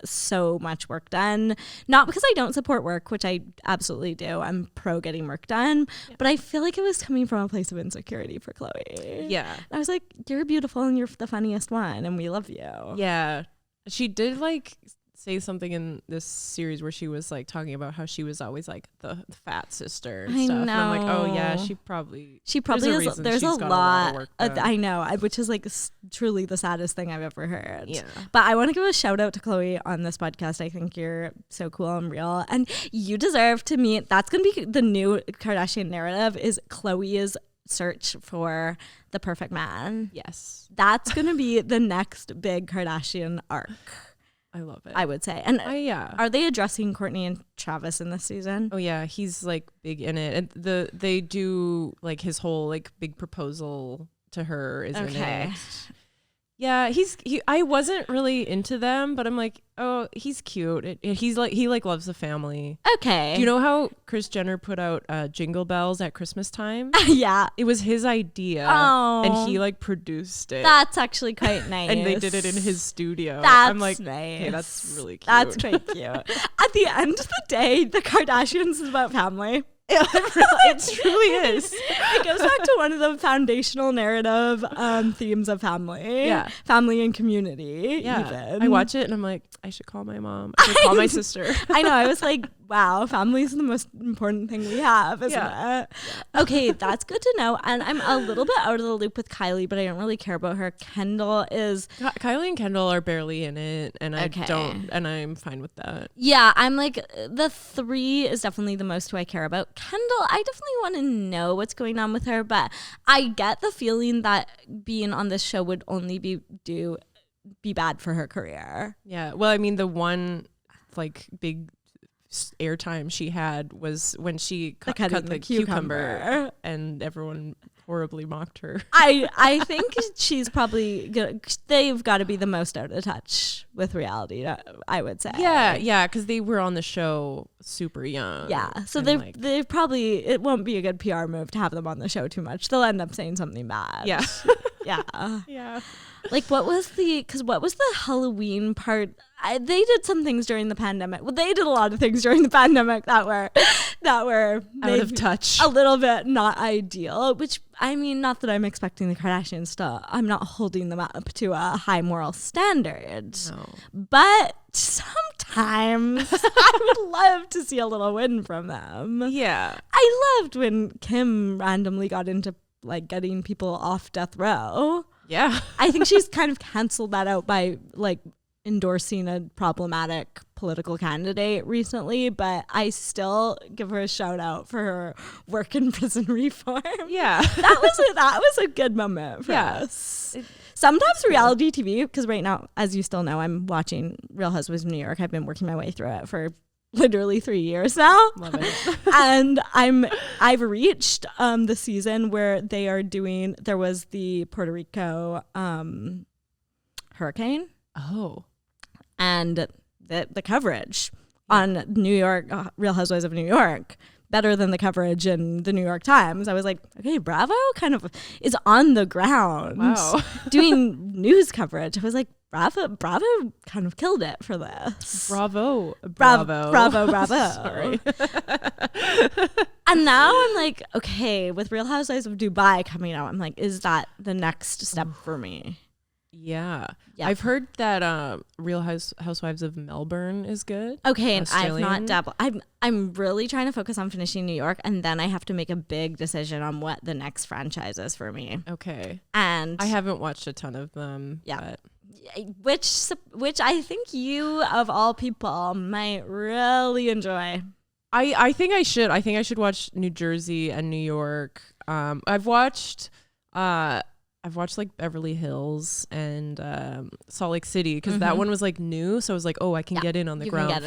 [SPEAKER 2] so much work done. Not because I don't support work, which I absolutely do. I'm pro getting work done, but I feel like it was coming from a place of insecurity for Khloe.
[SPEAKER 1] Yeah,
[SPEAKER 2] I was like, you're beautiful and you're the funniest one, and we love you.
[SPEAKER 1] Yeah, she did like say something in this series where she was like talking about how she was always like the fat sister and stuff. And I'm like, oh yeah, she probably is. There's a lot of work done.
[SPEAKER 2] I know, which is like truly the saddest thing I've ever heard.
[SPEAKER 1] Yeah.
[SPEAKER 2] But I want to give a shout out to Khloe on this podcast. I think you're so cool and real, and you deserve to meet. That's gonna be the new Kardashian narrative: is Khloe's search for the perfect man.
[SPEAKER 1] Yes.
[SPEAKER 2] That's gonna be the next big Kardashian arc.
[SPEAKER 1] I love it.
[SPEAKER 2] I would say. And
[SPEAKER 1] yeah.
[SPEAKER 2] Are they addressing Kourtney and Travis in this season?
[SPEAKER 1] Oh yeah, he's like big in it. And they do like his whole like big proposal to her is in it. Yeah, I wasn't really into them, but I'm like, oh, he's cute. He loves the family.
[SPEAKER 2] Okay.
[SPEAKER 1] Do you know how Kris Jenner put out Jingle Bells at Christmas time?
[SPEAKER 2] Yeah.
[SPEAKER 1] It was his idea, and he like produced it.
[SPEAKER 2] That's actually quite nice.
[SPEAKER 1] And they did it in his studio.
[SPEAKER 2] That's
[SPEAKER 1] I'm like,
[SPEAKER 2] nice.
[SPEAKER 1] hey, that's really cute.
[SPEAKER 2] That's quite cute. At the end of the day, the Kardashians is about family.
[SPEAKER 1] It truly is.
[SPEAKER 2] It goes back to one of the foundational narrative themes of family.
[SPEAKER 1] Yeah.
[SPEAKER 2] Family and community.
[SPEAKER 1] Yeah.
[SPEAKER 2] Even.
[SPEAKER 1] I watch it and I'm like, I should call my mom. I should call my sister.
[SPEAKER 2] I know. I was like, wow, family is the most important thing we have, isn't it? Yeah. Okay, that's good to know. And I'm a little bit out of the loop with Kylie, but I don't really care about her. Kendall is...
[SPEAKER 1] Kylie and Kendall are barely in it, and I'm fine with that.
[SPEAKER 2] Yeah, I'm like, the 3 is definitely the most who I care about. Kendall, I definitely want to know what's going on with her, but I get the feeling that being on this show would only be bad for her career.
[SPEAKER 1] Yeah, well, I mean, the one like big airtime she had was when she cut the cucumber, and everyone horribly mocked her.
[SPEAKER 2] I think she's probably they've got to be the most out of touch with reality, I would say.
[SPEAKER 1] Yeah, because they were on the show super young.
[SPEAKER 2] Yeah, so they probably, it won't be a good PR move to have them on the show too much. They'll end up saying something bad.
[SPEAKER 1] Yeah.
[SPEAKER 2] Yeah. Like what was the Halloween part? They did some things during the pandemic. Well, they did a lot of things during the pandemic that were
[SPEAKER 1] out of touch,
[SPEAKER 2] a little bit not ideal. Which, I mean, not that I'm expecting the Kardashians I'm not holding them up to a high moral standard.
[SPEAKER 1] No.
[SPEAKER 2] But sometimes I would love to see a little win from them.
[SPEAKER 1] Yeah.
[SPEAKER 2] I loved when Kim randomly got into like getting people off death row.
[SPEAKER 1] Yeah.
[SPEAKER 2] I think she's kind of canceled that out by like endorsing a problematic political candidate recently, but I still give her a shout out for her work in prison reform.
[SPEAKER 1] Yeah.
[SPEAKER 2] that was a good moment for us. Sometimes reality TV, because right now, as you still know, I'm watching Real Housewives of New York. I've been working my way through it for literally 3 years now.
[SPEAKER 1] Love it.
[SPEAKER 2] And I've reached the season where there was the Puerto Rico hurricane.
[SPEAKER 1] Oh.
[SPEAKER 2] And the coverage on New York, Real Housewives of New York, better than the coverage in the New York Times. I was like, okay, Bravo kind of is on the ground.
[SPEAKER 1] Wow. Doing
[SPEAKER 2] news coverage. I was like, Bravo kind of killed it for this.
[SPEAKER 1] Bravo.
[SPEAKER 2] Sorry. And now I'm like, okay, with Real Housewives of Dubai coming out, I'm like, is that the next step for me?
[SPEAKER 1] Yeah. I've heard that Real Housewives of Melbourne is good.
[SPEAKER 2] Okay, and I've not dabbled. I'm really trying to focus on finishing New York, and then I have to make a big decision on what the next franchise is for me.
[SPEAKER 1] Okay.
[SPEAKER 2] And
[SPEAKER 1] I haven't watched a ton of them.
[SPEAKER 2] Yeah. Which I think you, of all people, might really enjoy.
[SPEAKER 1] I think I should. I think I should watch New Jersey and New York. I've watched like Beverly Hills and Salt Lake City because that one was like new, so I was like, oh, I can get in on the ground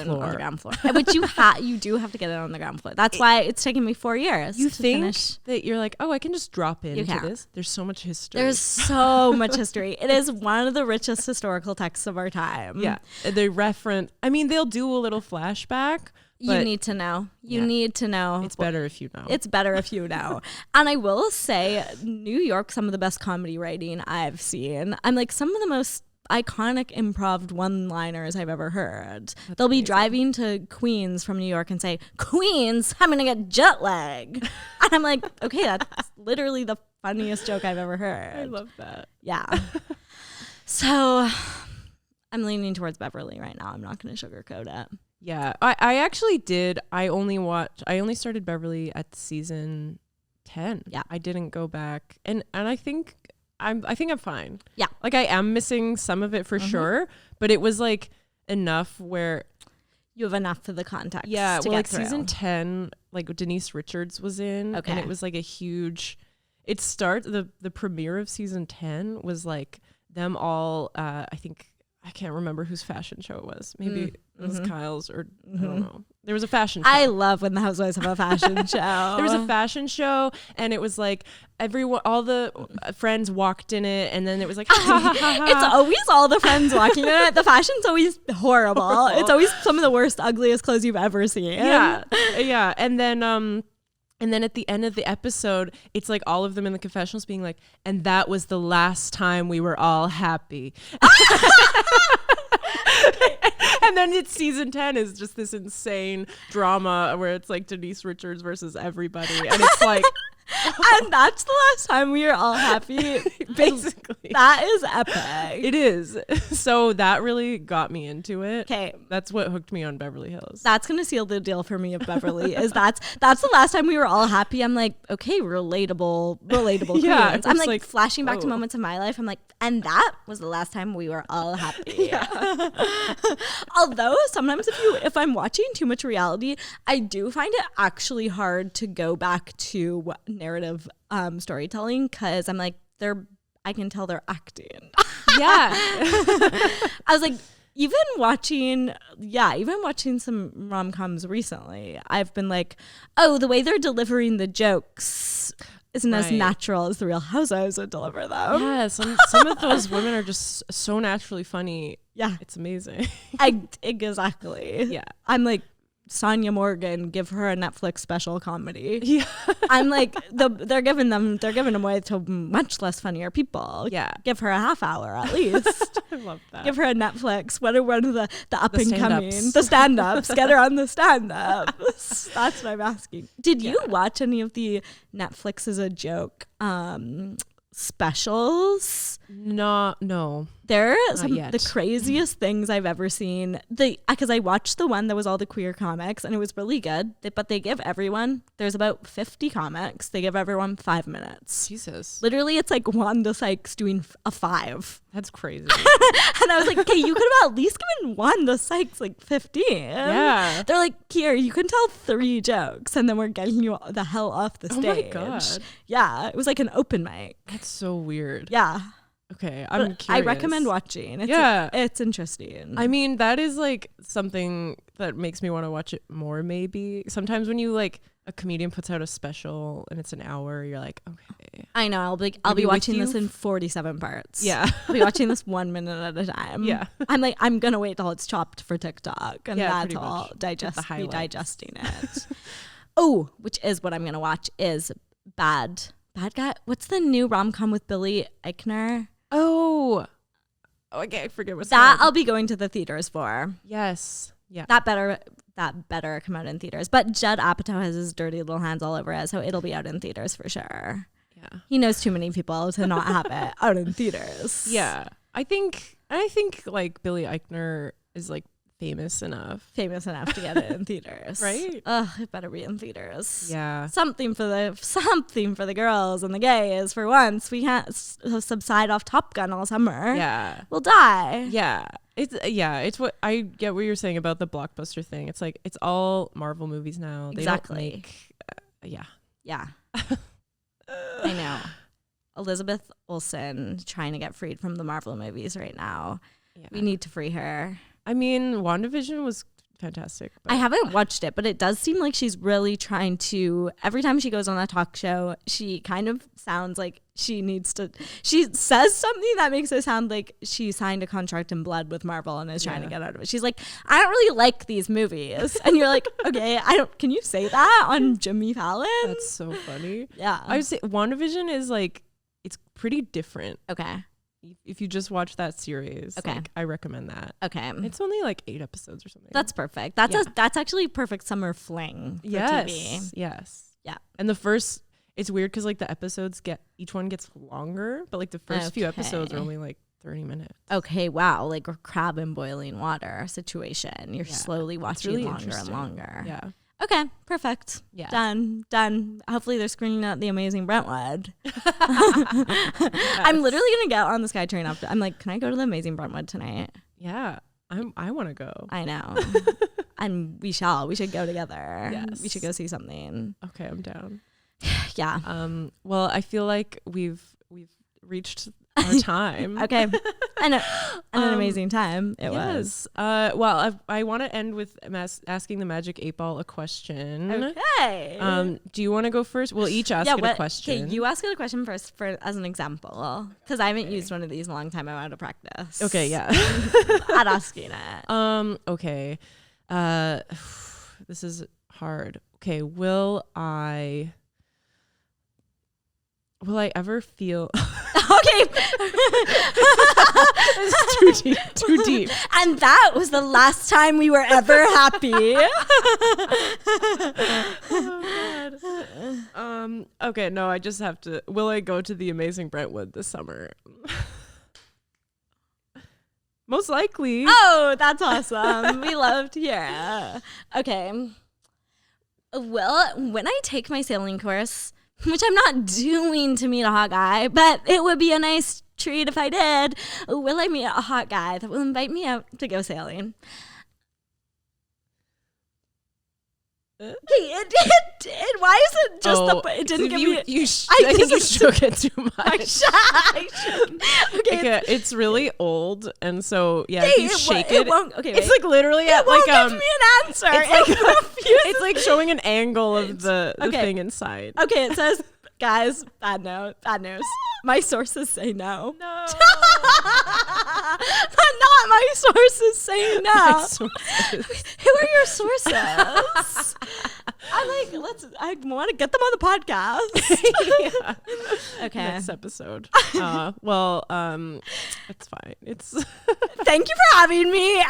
[SPEAKER 1] floor.
[SPEAKER 2] But you do have to get in on the ground floor. That's why it's taken me 4 years.
[SPEAKER 1] You
[SPEAKER 2] to
[SPEAKER 1] think
[SPEAKER 2] finish.
[SPEAKER 1] that you're like, oh, I can just drop into this? There's so much history.
[SPEAKER 2] There's so much history. It is one of the richest historical texts of our time.
[SPEAKER 1] Yeah, they reference. I mean, they'll do a little flashback.
[SPEAKER 2] You need to know. You need to know.
[SPEAKER 1] It's better if you know.
[SPEAKER 2] It's better if you know. And I will say, New York, some of the best comedy writing I've seen. I'm like, some of the most iconic improv one-liners I've ever heard. They'll be driving to Queens from New York and say, Queens, I'm going to get jet lag. And I'm like, okay, that's literally the funniest joke I've ever heard.
[SPEAKER 1] I love that.
[SPEAKER 2] Yeah. So I'm leaning towards Beverly right now. I'm not going to sugarcoat it.
[SPEAKER 1] Yeah, I actually did. I only started Beverly at season 10.
[SPEAKER 2] Yeah,
[SPEAKER 1] I didn't go back, and I think I'm fine.
[SPEAKER 2] Yeah,
[SPEAKER 1] like I am missing some of it for sure, but it was like enough where
[SPEAKER 2] you have enough for the context.
[SPEAKER 1] Yeah,
[SPEAKER 2] well,
[SPEAKER 1] like season 10, like Denise Richards was in,
[SPEAKER 2] and
[SPEAKER 1] it was like a huge. The premiere of season 10 was like them all. I think I can't remember whose fashion show it was. Maybe it was Kyle's or I don't know. There was a fashion show.
[SPEAKER 2] I love when the Housewives have a fashion show.
[SPEAKER 1] There was a fashion show, and it was like all the friends walked in it, and then it was like, ha, ha, ha, ha.
[SPEAKER 2] It's always all the friends walking in it. The fashion's always horrible. It's always some of the worst, ugliest clothes you've ever seen.
[SPEAKER 1] Yeah. And then at the end of the episode, it's like all of them in the confessionals being like, and that was the last time we were all happy. And then it's season 10 is just this insane drama where it's like Denise Richards versus everybody. And it's like,
[SPEAKER 2] and that's the last time we are all happy.
[SPEAKER 1] Basically.
[SPEAKER 2] That is epic.
[SPEAKER 1] It is. So that really got me into it.
[SPEAKER 2] Okay.
[SPEAKER 1] That's what hooked me on Beverly Hills.
[SPEAKER 2] That's going to seal the deal for me of Beverly is that's the last time we were all happy. I'm like, okay, relatable
[SPEAKER 1] Yeah,
[SPEAKER 2] queens. I'm
[SPEAKER 1] it's
[SPEAKER 2] like flashing back to
[SPEAKER 1] whoa.
[SPEAKER 2] moments of my life. I'm like, and that was the last time we were all happy.
[SPEAKER 1] Yeah.
[SPEAKER 2] Although sometimes if I'm watching too much reality, I do find it actually hard to go back to narrative storytelling because I'm like, I can tell they're acting.
[SPEAKER 1] Yeah.
[SPEAKER 2] I was like, even watching some rom-coms recently, I've been like, oh, the way they're delivering the jokes isn't as natural as the Real Housewives would deliver them.
[SPEAKER 1] Yeah, some of those women are just so naturally funny.
[SPEAKER 2] Yeah.
[SPEAKER 1] It's amazing.
[SPEAKER 2] Exactly.
[SPEAKER 1] Yeah.
[SPEAKER 2] I'm like, Sonia Morgan, give her a Netflix special comedy.
[SPEAKER 1] Yeah.
[SPEAKER 2] I'm like, they're giving them away to much less funnier people.
[SPEAKER 1] Yeah.
[SPEAKER 2] Give her a half hour at least.
[SPEAKER 1] I love that.
[SPEAKER 2] Give her a Netflix. What are one of the up and coming?
[SPEAKER 1] stand-ups.
[SPEAKER 2] The stand-ups. Get her on the stand-ups. That's what I'm asking. Did you watch any of the Netflix as a joke specials?
[SPEAKER 1] No.
[SPEAKER 2] They're
[SPEAKER 1] Not
[SPEAKER 2] some
[SPEAKER 1] yet.
[SPEAKER 2] the craziest things I've ever seen. Because I watched the one that was all the queer comics and it was really good. But they give everyone, there's about 50 comics. They give everyone 5 minutes.
[SPEAKER 1] Jesus.
[SPEAKER 2] Literally, it's like Wanda Sykes doing a 5.
[SPEAKER 1] That's crazy.
[SPEAKER 2] And I was like, okay, you could have at least given Wanda Sykes like 15.
[SPEAKER 1] Yeah.
[SPEAKER 2] They're like, here, you can tell 3 jokes and then we're getting you the hell off the stage.
[SPEAKER 1] Oh my God.
[SPEAKER 2] Yeah, it was like an open mic.
[SPEAKER 1] That's so weird.
[SPEAKER 2] Yeah.
[SPEAKER 1] Okay, I'm
[SPEAKER 2] But
[SPEAKER 1] curious.
[SPEAKER 2] I recommend watching. It's interesting.
[SPEAKER 1] I mean, that is like something that makes me want to watch it more maybe. Sometimes when you like a comedian puts out a special and it's an hour, you're like, okay.
[SPEAKER 2] I know. I'll be watching this in 47 parts.
[SPEAKER 1] Yeah.
[SPEAKER 2] I'll be watching this 1 minute at a time.
[SPEAKER 1] Yeah.
[SPEAKER 2] I'm like, I'm going to wait till it's chopped for TikTok and
[SPEAKER 1] Yeah,
[SPEAKER 2] that's
[SPEAKER 1] pretty
[SPEAKER 2] all
[SPEAKER 1] much.
[SPEAKER 2] be digesting it. Oh, which is what I'm going to watch is Bad Guy. What's the new rom-com with Billy Eichner?
[SPEAKER 1] Oh, okay. I forget what's
[SPEAKER 2] That
[SPEAKER 1] called.
[SPEAKER 2] I'll be going to the theaters for.
[SPEAKER 1] Yes. Yeah.
[SPEAKER 2] That better come out in theaters. But Judd Apatow has his dirty little hands all over it, so it'll be out in theaters for sure.
[SPEAKER 1] Yeah.
[SPEAKER 2] He knows too many people to not have it out in theaters.
[SPEAKER 1] Yeah. I think like Billy Eichner is like famous enough
[SPEAKER 2] To get it in theaters.
[SPEAKER 1] Right?
[SPEAKER 2] Ugh, it better be in theaters.
[SPEAKER 1] Yeah.
[SPEAKER 2] Something for the girls and the gays for once. We can't subside off Top Gun all summer.
[SPEAKER 1] Yeah.
[SPEAKER 2] We'll die.
[SPEAKER 1] Yeah. It's what I get what you're saying about the blockbuster thing. It's like it's all Marvel movies now. They
[SPEAKER 2] Exactly.
[SPEAKER 1] don't make, yeah.
[SPEAKER 2] Yeah. I know. Elizabeth Olsen trying to get freed from the Marvel movies right now.
[SPEAKER 1] Yeah.
[SPEAKER 2] We need to free her.
[SPEAKER 1] I mean, WandaVision was fantastic.
[SPEAKER 2] I haven't watched it, but it does seem like she's really trying to, every time she goes on a talk show, she kind of sounds like she says something that makes it sound like she signed a contract in blood with Marvel and is trying to get out of it. She's like, I don't really like these movies. And you're like, okay, can you say that on Jimmy Fallon?
[SPEAKER 1] That's so funny.
[SPEAKER 2] Yeah.
[SPEAKER 1] I would say WandaVision is like, it's pretty different.
[SPEAKER 2] Okay.
[SPEAKER 1] If you just watch that series,
[SPEAKER 2] Okay.
[SPEAKER 1] like, I recommend that.
[SPEAKER 2] Okay.
[SPEAKER 1] It's only like 8 episodes or something.
[SPEAKER 2] That's perfect. That's actually perfect summer fling for TV.
[SPEAKER 1] Yes.
[SPEAKER 2] Yeah.
[SPEAKER 1] And it's weird because like the episodes each one gets longer, but like the first few episodes are only like 30 minutes.
[SPEAKER 2] Okay, wow. Like a crab in boiling water situation. You're slowly watching
[SPEAKER 1] really
[SPEAKER 2] longer and
[SPEAKER 1] interesting.
[SPEAKER 2] longer.
[SPEAKER 1] Yeah.
[SPEAKER 2] Okay, perfect.
[SPEAKER 1] Yeah.
[SPEAKER 2] Done. Hopefully they're screening out the amazing Brentwood. I'm literally going to get on the SkyTrain after. I'm like, can I go to the amazing Brentwood tonight?
[SPEAKER 1] Yeah. I want to go.
[SPEAKER 2] I know. And we should go together.
[SPEAKER 1] Yes.
[SPEAKER 2] We should go see something.
[SPEAKER 1] Okay, I'm down.
[SPEAKER 2] Yeah.
[SPEAKER 1] Well, I feel like we've reached our time.
[SPEAKER 2] Okay. And an amazing time it was.
[SPEAKER 1] Well, I want to end with asking the Magic 8 Ball a question.
[SPEAKER 2] Okay.
[SPEAKER 1] Do you want to go first? We'll each ask it a question.
[SPEAKER 2] Okay, you ask it a question first as an example, because I haven't used one of these in a long time. I'm out of practice.
[SPEAKER 1] Okay, yeah.
[SPEAKER 2] At asking it.
[SPEAKER 1] Okay. This is hard. Okay, will I ever feel
[SPEAKER 2] Okay.
[SPEAKER 1] It's too deep.
[SPEAKER 2] And that was the last time we were ever happy.
[SPEAKER 1] Oh God. Okay, no, I just have to. Will I go to the amazing Brentwood this summer? Most likely.
[SPEAKER 2] Oh, that's awesome. We love to hear it. Okay. Well, when I take my sailing course, which I'm not doing to meet a hot guy, but it would be a nice treat if I did, will I meet a hot guy that will invite me out to go sailing? Okay, it did. Why is it just it didn't give me...
[SPEAKER 1] I think you shook it too much.
[SPEAKER 2] I shook.
[SPEAKER 1] Okay, it's really old, and so yeah, if you shake it,
[SPEAKER 2] won't. Okay,
[SPEAKER 1] it's like literally at
[SPEAKER 2] won't
[SPEAKER 1] like
[SPEAKER 2] give me an answer.
[SPEAKER 1] It's like showing an angle of the thing inside.
[SPEAKER 2] Okay, it says, guys, bad news. My sources say no.
[SPEAKER 1] No.
[SPEAKER 2] But not my sources say no. Who are your sources? I want to get them on the podcast.
[SPEAKER 1] Yeah.
[SPEAKER 2] Okay.
[SPEAKER 1] Next episode. It's fine. It's
[SPEAKER 2] Thank you for having me.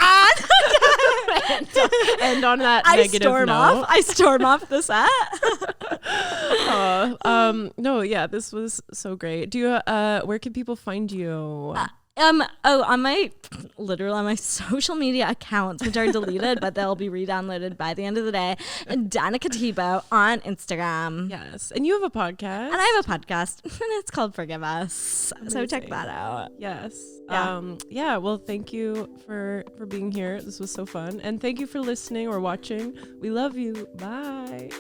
[SPEAKER 1] And on that negative note,
[SPEAKER 2] I storm off the set.
[SPEAKER 1] No, yeah, this was so great. Do you where can people find you?
[SPEAKER 2] On my social media accounts, which are deleted, but they'll be re-downloaded by the end of the day. Danika Thibault on Instagram.
[SPEAKER 1] Yes, and you have a podcast.
[SPEAKER 2] And I have a podcast, and it's called Forgive Us. Amazing. So check that out.
[SPEAKER 1] Yes.
[SPEAKER 2] Yeah.
[SPEAKER 1] Well, thank you for being here. This was so fun, and thank you for listening or watching. We love you. Bye.